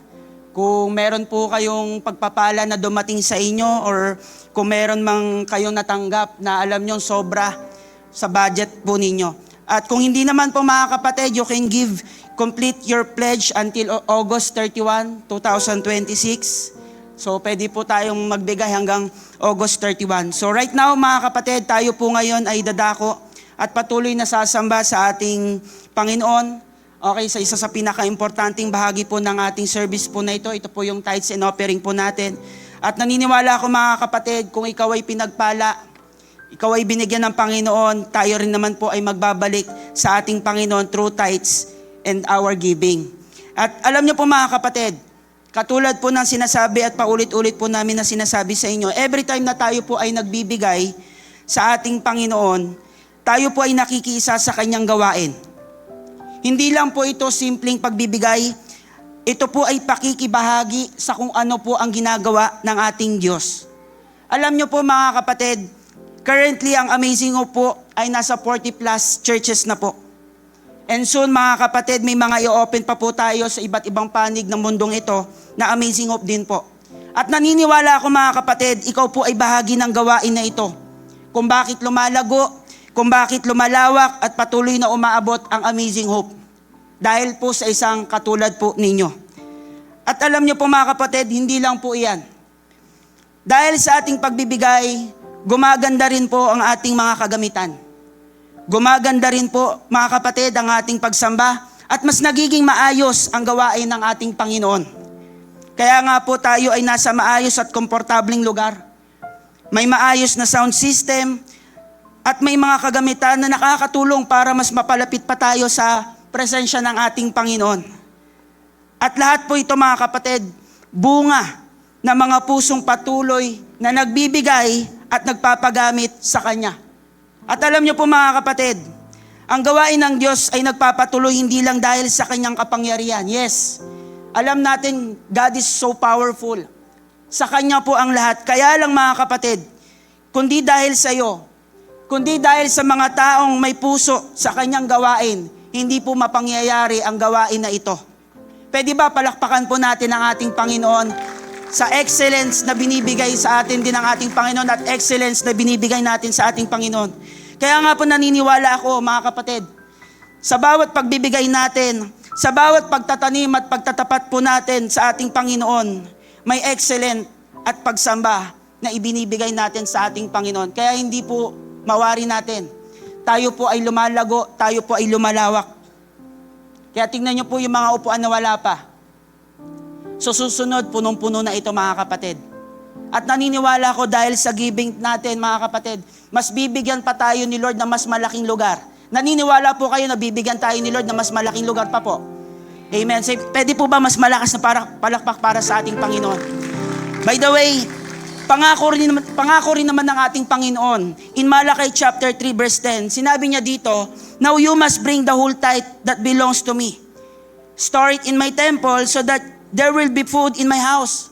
Kung meron po kayong pagpapala na dumating sa inyo, or kung meron mang kayong natanggap na alam nyo sobra sa budget po ninyo. At kung hindi naman po mga kapatid, you can complete your pledge until August 31, 2026. So pwede po tayong magbigay hanggang August 31. So right now mga kapatid, tayo po ngayon ay dadako at patuloy na sasamba sa ating Panginoon. Okay, sa isa sa pinaka-importanting bahagi po ng ating service po na ito po yung tithes and offering po natin. At naniniwala ako mga kapatid, kung ikaw ay pinagpala, ikaw ay binigyan ng Panginoon, tayo rin naman po ay magbabalik sa ating Panginoon through tithes and our giving. At alam niyo po mga kapatid, katulad po ng sinasabi at paulit-ulit po namin na sinasabi sa inyo, every time na tayo po ay nagbibigay sa ating Panginoon, tayo po ay nakikiisa sa kanyang gawain. Hindi lang po ito simpleng pagbibigay, ito po ay pakikibahagi sa kung ano po ang ginagawa ng ating Diyos. Alam niyo po mga kapatid, currently ang Amazing Hope po ay nasa 40 plus churches na po. And soon mga kapatid, may mga i-open pa po tayo sa iba't ibang panig ng mundong ito na Amazing Hope din po. At naniniwala ako mga kapatid, ikaw po ay bahagi ng gawain na ito. Kung bakit lumalago, kung bakit lumalawak at patuloy na umaabot ang Amazing Hope. Dahil po sa isang katulad po ninyo. At alam niyo po mga kapatid, hindi lang po iyan. Dahil sa ating pagbibigay, gumaganda rin po ang ating mga kagamitan. Gumaganda rin po, mga kapatid, ang ating pagsamba at mas nagiging maayos ang gawain ng ating Panginoon. Kaya nga po tayo ay nasa maayos at komportabling lugar. May maayos na sound system at may mga kagamitan na nakakatulong para mas mapalapit pa tayo sa presensya ng ating Panginoon. At lahat po ito mga kapatid, bunga ng mga pusong patuloy na nagbibigay at nagpapagamit sa Kanya. At alam niyo po mga kapatid, ang gawain ng Diyos ay nagpapatuloy hindi lang dahil sa Kanyang kapangyarihan. Yes, alam natin God is so powerful. Sa Kanya po ang lahat. Kaya lang mga kapatid, kundi dahil sa iyo, kundi dahil sa mga taong may puso sa Kanyang gawain, hindi po mapangyayari ang gawain na ito. Pwede ba palakpakan po natin ang ating Panginoon sa excellence na binibigay sa atin din ng ating Panginoon at excellence na binibigay natin sa ating Panginoon. Kaya nga po naniniwala ako mga kapatid, sa bawat pagbibigay natin, sa bawat pagtatanim at pagtatapat po natin sa ating Panginoon, may excellent at pagsamba na ibinibigay natin sa ating Panginoon. Kaya hindi po mawari natin. Tayo po ay lumalago, tayo po ay lumalawak. Kaya tingnan niyo po yung mga upuan na wala pa. So susunod, punong-puno na ito mga kapatid. At naniniwala ko dahil sa giving natin mga kapatid, mas bibigyan pa tayo ni Lord na mas malaking lugar. Naniniwala po kayo na bibigyan tayo ni Lord na mas malaking lugar pa po. Amen. So, pwede po ba mas malakas na palakpak para sa ating Panginoon? By the way, pangako rin naman ng ating Panginoon. In Malachi chapter 3 verse 10, sinabi niya dito, "Now you must bring the whole tithe that belongs to me. Store it in my temple so that there will be food in my house.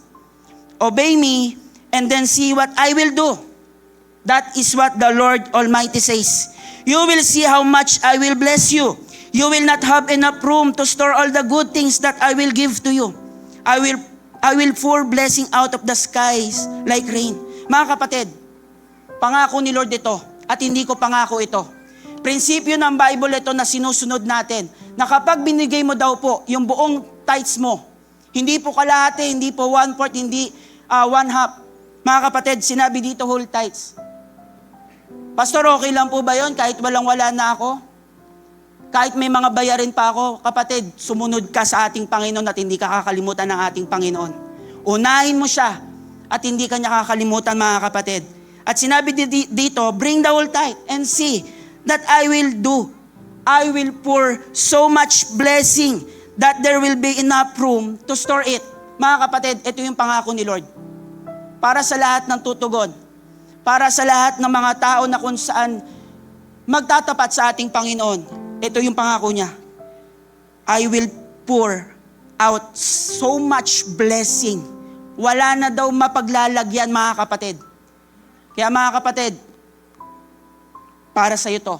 Obey me and then see what I will do." That is what the Lord Almighty says. You will see how much I will bless you. You will not have enough room to store all the good things that I will give to you. I will pour blessing out of the skies like rain. Mga kapatid, pangako ni Lord ito at hindi ko pangako ito. Prinsipyo ng Bible ito na sinusunod natin, na kapag binigay mo daw po yung buong tithes mo, hindi po kalahati, hindi po 1/4, hindi 1/2. Mga kapatid, sinabi dito whole tithes. Pastor, okay lang po ba yun kahit walang-wala na ako? Kahit may mga bayarin pa ako? Kapatid, sumunod ka sa ating Panginoon at hindi ka kakalimutan ng ating Panginoon. Unahin mo siya at hindi ka niya kakalimutan mga kapatid. At sinabi dito, bring the whole tithe and see that I will do. I will pour so much blessing that there will be enough room to store it. Mga kapatid, ito yung pangako ni Lord. Para sa lahat ng tutugon. Para sa lahat ng mga tao na kung saan magtatapat sa ating Panginoon. Ito yung pangako niya. I will pour out so much blessing wala na daw mapaglalagyan, mga kapatid. Kaya mga kapatid, para sa iyo to.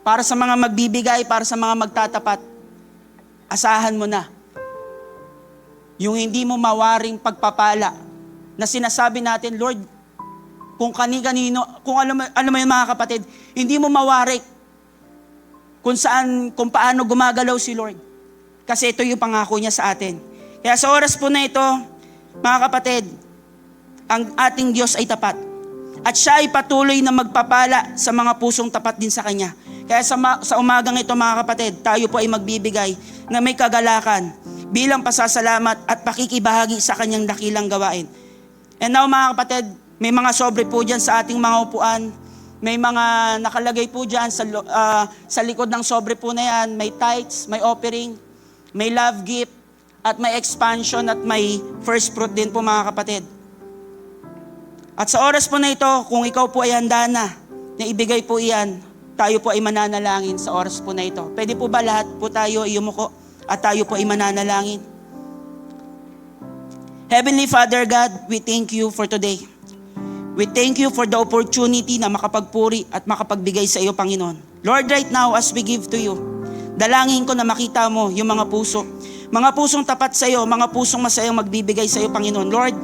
Para sa mga magbibigay, para sa mga magtatapat, asahan mo na. Yung hindi mo mawaring pagpapala na sinasabi natin, Lord, kung kani-kanino, kung alam mo yun mga kapatid, hindi mo mawarik kung paano gumagalaw si Lord. Kasi ito yung pangako niya sa atin. Kaya sa oras po na ito, mga kapatid, ang ating Diyos ay tapat. At siya ay patuloy na magpapala sa mga pusong tapat din sa Kanya. Kaya sa umagang ito mga kapatid, tayo po ay magbibigay na may kagalakan bilang pasasalamat at pakikibahagi sa Kanyang dakilang gawain. And now mga kapatid, may mga sobre po dyan sa ating mga upuan. May mga nakalagay po dyan sa likod ng sobre po na yan. May tithes, may offering, may love gift, at may expansion at may first fruit din po mga kapatid. At sa oras po na ito, kung ikaw po ay handa na ibigay po iyan, tayo po ay mananalangin sa oras po na ito. Pwede po ba lahat po tayo ay yumuko at tayo po ay mananalangin? Heavenly Father God, we thank you for today. We thank you for the opportunity na makapagpuri at makapagbigay sa iyo, Panginoon. Lord, right now as we give to you, dalangin ko na makita mo yung mga puso. Mga pusong tapat sa iyo, mga pusong masayang magbibigay sa iyo, Panginoon. Lord,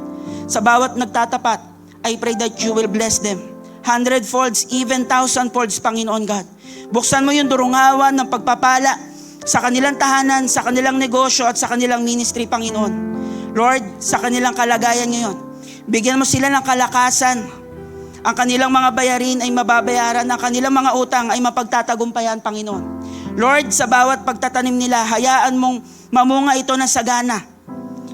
sa bawat nagtatapat, I pray that you will bless them. 100-folds, even 1,000-folds, Panginoon God. Buksan mo yung durungawan ng pagpapala sa kanilang tahanan, sa kanilang negosyo at sa kanilang ministry, Panginoon. Lord, sa kanilang kalagayan ngayon, bigyan mo sila ng kalakasan. Ang kanilang mga bayarin ay mababayaran, ang kanilang mga utang ay mapagtatagumpayan, Panginoon. Lord, sa bawat pagtatanim nila, hayaan mong mamunga ito ng sagana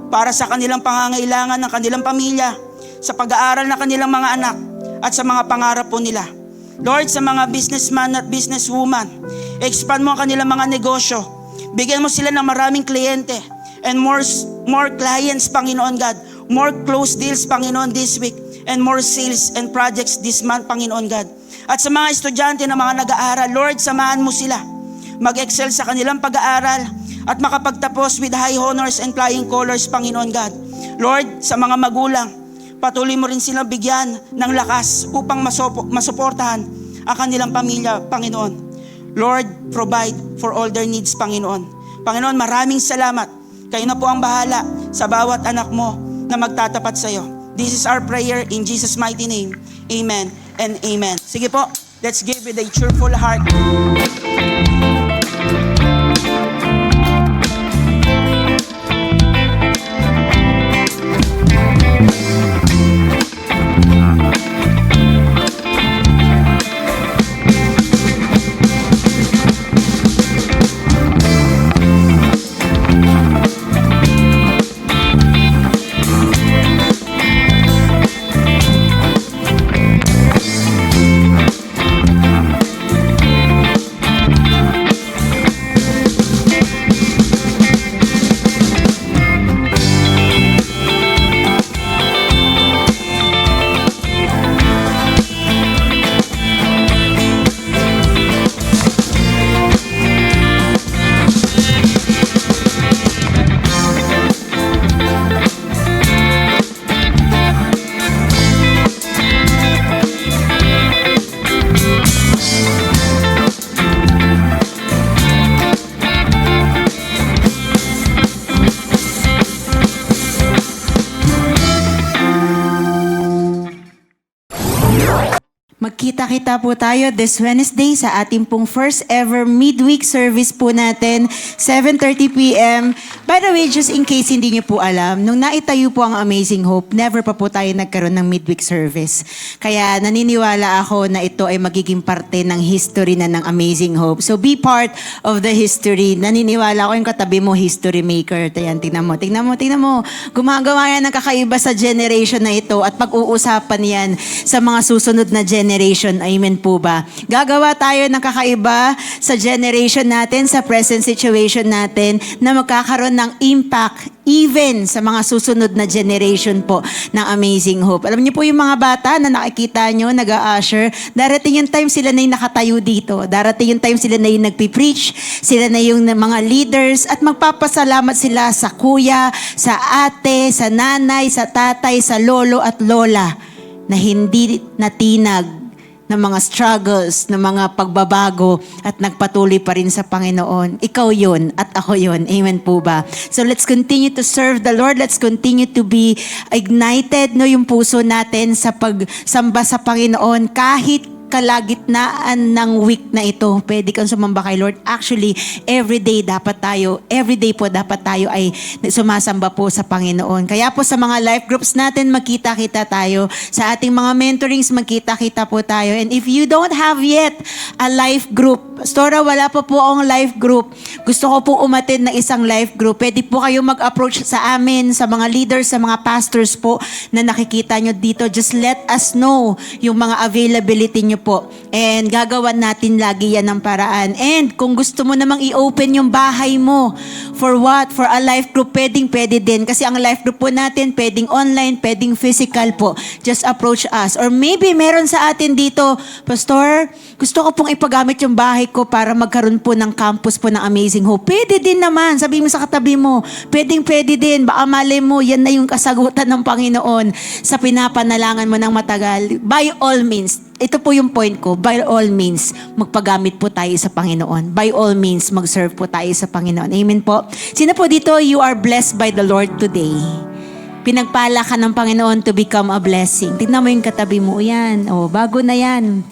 para sa kanilang pangangailangan ng kanilang pamilya, sa pag-aaral ng kanilang mga anak, at sa mga pangarap po nila. Lord, sa mga businessman at businesswoman, expand mo ang kanilang mga negosyo. Bigyan mo sila ng maraming kliyente and more clients, Panginoon God. More close deals, Panginoon, this week. And more sales and projects this month, Panginoon God. At sa mga estudyante na mga nag-aaral, Lord, samahan mo sila. Mag-excel sa kanilang pag-aaral at makapagtapos with high honors and flying colors, Panginoon God. Lord, sa mga magulang, patuloy mo rin silang bigyan ng lakas upang masuportahan ang kanilang pamilya, Panginoon. Lord, provide for all their needs, Panginoon. Panginoon, maraming salamat. Kayo na po ang bahala sa bawat anak mo na magtatapat sa iyo. This is our prayer in Jesus' mighty name. Amen and amen. Sige po, let's give with a cheerful heart. Magkita-kita po tayo this Wednesday sa ating pong first ever midweek service po natin, 7:30 p.m. By the way, just in case hindi niyo po alam, nung naitayo po ang Amazing Hope, never pa po tayo nagkaroon ng midweek service. Kaya naniniwala ako na ito ay magiging parte ng history na ng Amazing Hope. So be part of the history. Naniniwala ako yung katabi mo, history maker. Tayan, tingnan mo. Gumagawa yan ng kakaiba sa generation na ito at pag-uusapan yan sa mga susunod na generation generation. Amen po ba? Gagawa tayo ng kakaiba sa generation natin, sa present situation natin, na magkakaroon ng impact even sa mga susunod na generation po ng Amazing Hope. Alam niyo po yung mga bata na nakikita nyo, nag-a-usher, darating yung time sila na yung nakatayo dito. Darating yung time sila na yung nagpipreach, sila na yung mga leaders, at magpapasalamat sila sa kuya, sa ate, sa nanay, sa tatay, sa lolo at lola na hindi natinag ng mga struggles, ng mga pagbabago at nagpatuloy pa rin sa Panginoon. Ikaw yun at ako yun. Amen po ba? So let's continue to serve the Lord. Let's continue to be ignited, no, yung puso natin sa pagsamba sa Panginoon kahit kalagitnaan ng week na ito. Pwede kang sumamba kay Lord. Actually, every day po dapat tayo ay sumasamba po sa Panginoon. Kaya po sa mga life groups natin, magkita-kita tayo. Sa ating mga mentorings, magkita-kita po tayo. And if you don't have yet a life group, Pastora, wala pa po akong life group. Gusto ko po umattend ng isang life group. Pwede po kayo mag-approach sa amin, sa mga leaders, sa mga pastors po na nakikita nyo dito. Just let us know yung mga availability nyo po. And gagawan natin lagi yan ng paraan. And kung gusto mo namang i-open yung bahay mo, for what? For a life group, pwede din. Kasi ang life group po natin, pwedeng online, pwedeng physical po. Just approach us. Or maybe meron sa atin dito, Pastor, gusto ko pong ipagamit yung bahay ko para magkaroon po ng campus po ng Amazing Hope. Pwede din naman. Sabi mo sa katabi mo, pwede din. Baka mali mo, yan na yung kasagutan ng Panginoon sa pinapanalangan mo ng matagal. By all means, ito po yung point ko, by all means, magpagamit po tayo sa Panginoon. By all means, mag-serve po tayo sa Panginoon. Amen po. Sino po dito, you are blessed by the Lord today? Pinagpala ka ng Panginoon to become a blessing. Tignan mo yung katabi mo, yan. O, bago na yan.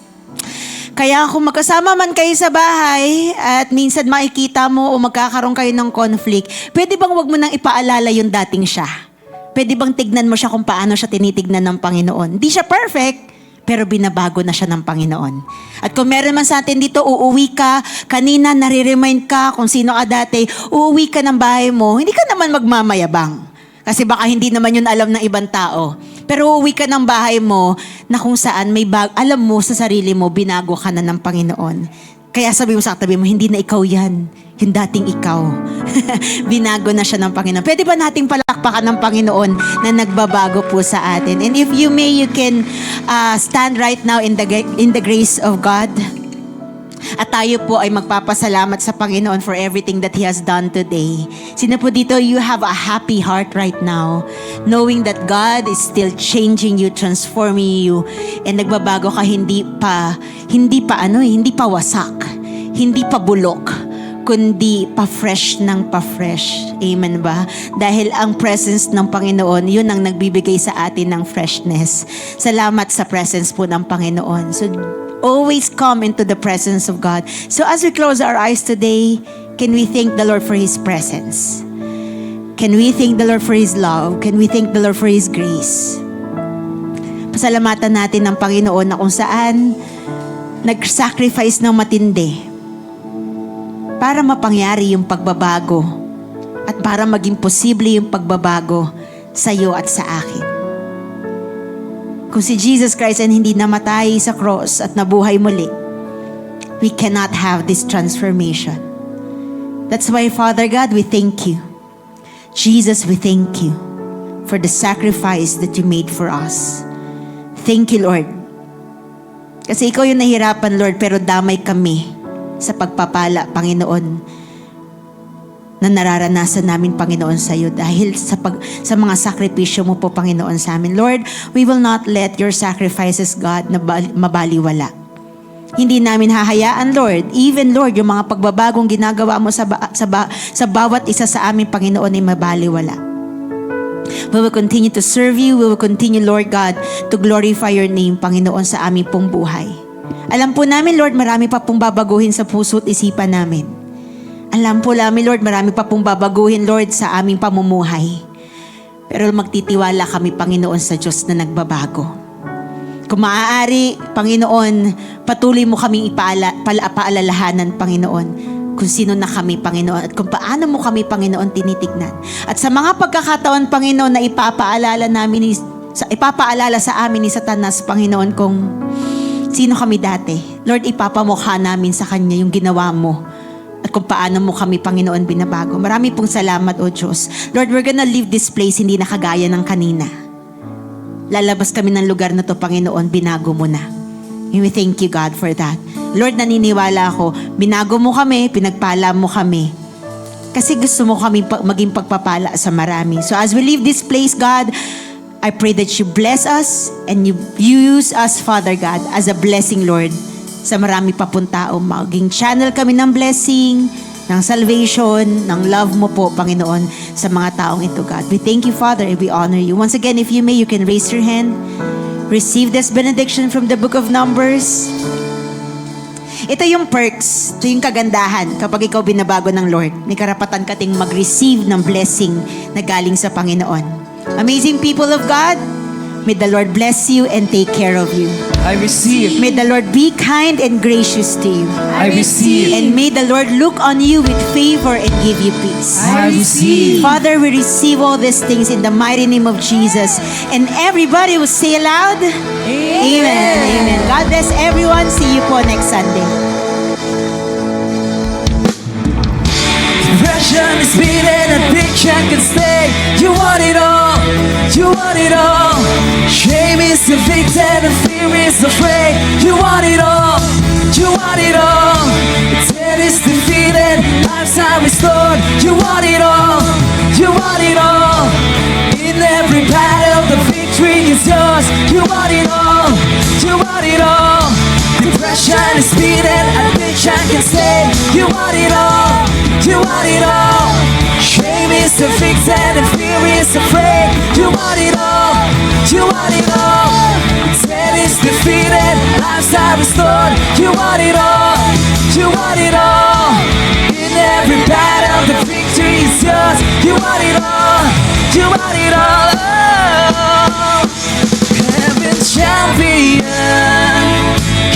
Kaya kung magkasama man kayo sa bahay at minsan makikita mo o magkakaroon kayo ng conflict, pwede bang wag mo nang ipaalala yung dating siya? Pwede bang tignan mo siya kung paano siya tinitignan ng Panginoon? Hindi siya perfect, pero binabago na siya ng Panginoon. At kung meron man sa atin dito, uuwi ka, kanina nare-remind ka kung sino ka dati, uuwi ka ng bahay mo, hindi ka naman magmamayabang. Kasi baka hindi naman yun alam ng ibang tao. Pero uuwi ka ng bahay mo na kung saan alam mo sa sarili mo, binago ka na ng Panginoon. Kaya sabi mo sa katabi mo, hindi na ikaw yan. Yung dating ikaw. Binago na siya ng Panginoon. Pwede ba nating palakpakan ng Panginoon na nagbabago po sa atin? And if you may, you can stand right now in the grace of God. At tayo po ay magpapasalamat sa Panginoon for everything that He has done today. Sino po dito, you have a happy heart right now, knowing that God is still changing you, transforming you, and nagbabago ka hindi pa wasak, hindi pa bulok, kundi pa-fresh ng pa-fresh. Amen ba? Dahil ang presence ng Panginoon, yun ang nagbibigay sa atin ng freshness. Salamat sa presence po ng Panginoon. So, always come into the presence of God. So as we close our eyes today, can we thank the Lord for His presence? Can we thank the Lord for His love? Can we thank the Lord for His grace? Pasalamatan natin ng Panginoon na kung saan nag-sacrifice ng matindi para mapangyari yung pagbabago at para maging posible yung pagbabago sa iyo at sa akin. Kung si Jesus Christ ay hindi namatay sa cross at nabuhay muli, we cannot have this transformation. That's why, Father God, we thank you. Jesus, we thank you for the sacrifice that you made for us. Thank you, Lord. Kasi ikaw yung nahirapan, Lord, pero damay kami sa pagpapala, Panginoon, na nararanasan namin, Panginoon, sa iyo dahil sa mga sakripisyo mo po, Panginoon, sa amin. Lord, we will not let your sacrifices, God, na mabaliwala. Hindi namin hahayaan, Lord, even, Lord, yung mga pagbabagong ginagawa mo sa bawat isa sa amin, Panginoon, ay mabaliwala. We will continue to serve you. We will continue, Lord God, to glorify your name, Panginoon, sa aming pong buhay. Alam po namin, Lord, marami pa pong babaguhin sa puso at isipan namin. Alam po namin, Lord, marami pa pong babaguhin, Lord, sa aming pamumuhay. Pero magtitiwala kami, Panginoon, sa Diyos na nagbabago. Kung maaari, Panginoon, patuloy mo kaming paalalahanan, Panginoon, kung sino na kami, Panginoon, at kung paano mo kami, Panginoon, tinitignan. At sa mga pagkakataon, Panginoon, na ipapaalala sa amin ni Satanas, Panginoon, kung sino kami dati. Lord, ipapamukha namin sa Kanya yung ginawa mo at kung paano mo kami, Panginoon, binabago. Marami pong salamat, O Diyos. Lord, we're gonna leave this place hindi na kagaya ng kanina. Lalabas kami ng lugar na to, Panginoon, binago mo na. And we thank you, God, for that. Lord, naniniwala ako, binago mo kami, pinagpala mo kami. Kasi gusto mo kami maging pagpapala sa marami. So as we leave this place, God, I pray that you bless us and you use us, Father God, as a blessing, Lord, sa marami pa pong tao. Maging channel kami ng blessing, ng salvation, ng love mo po, Panginoon, sa mga taong ito, God. We thank you, Father, and we honor you. Once again, if you may, you can raise your hand. Receive this benediction from the book of Numbers. Ito yung perks, ito yung kagandahan kapag ikaw binabago ng Lord. May karapatan ka ting mag-receive ng blessing na galing sa Panginoon. Amazing people of God, may the Lord bless you and take care of you. I receive. May the Lord be kind and gracious to you. I receive. And may the Lord look on you with favor and give you peace. I receive. Father, we receive all these things in the mighty name of Jesus. And everybody will say aloud, Amen. Amen. God bless everyone. See you po next Sunday. Depression is beating, addiction can stay. You want it all, you want it all. Shame is evicted and fear is afraid. You want it all, you want it all. Death is defeated, lives are restored. You want it all, you want it all. In every battle, the victory is yours. You want it all, you want it all. Depression is beaten, addiction can stay. You want it all, you want it all. Shame is evicted and fear is afraid. You want it all, you want it all. Death is defeated, lives are restored. You want it all, you want it all. In every battle, the victory is yours. You want it all, you want it all. Oh, heaven's champion,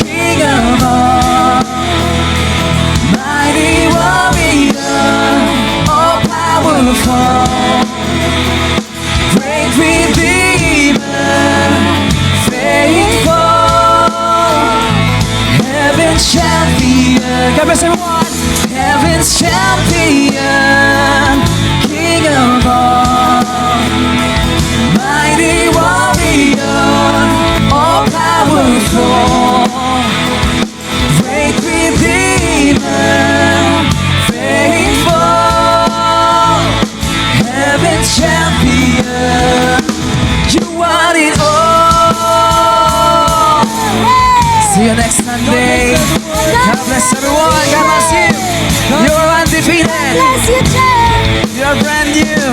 King of all, mighty warrior, all powerful, great redeemer, faithful, heaven's champion. God bless everyone. Heaven's champion, King of all, mighty warrior, all powerful, great redeemer, faithful, heaven's champion. You want it all. See you next Sunday. God bless everyone. God bless you. You're undefeated. Bless you, Church. You're brand new.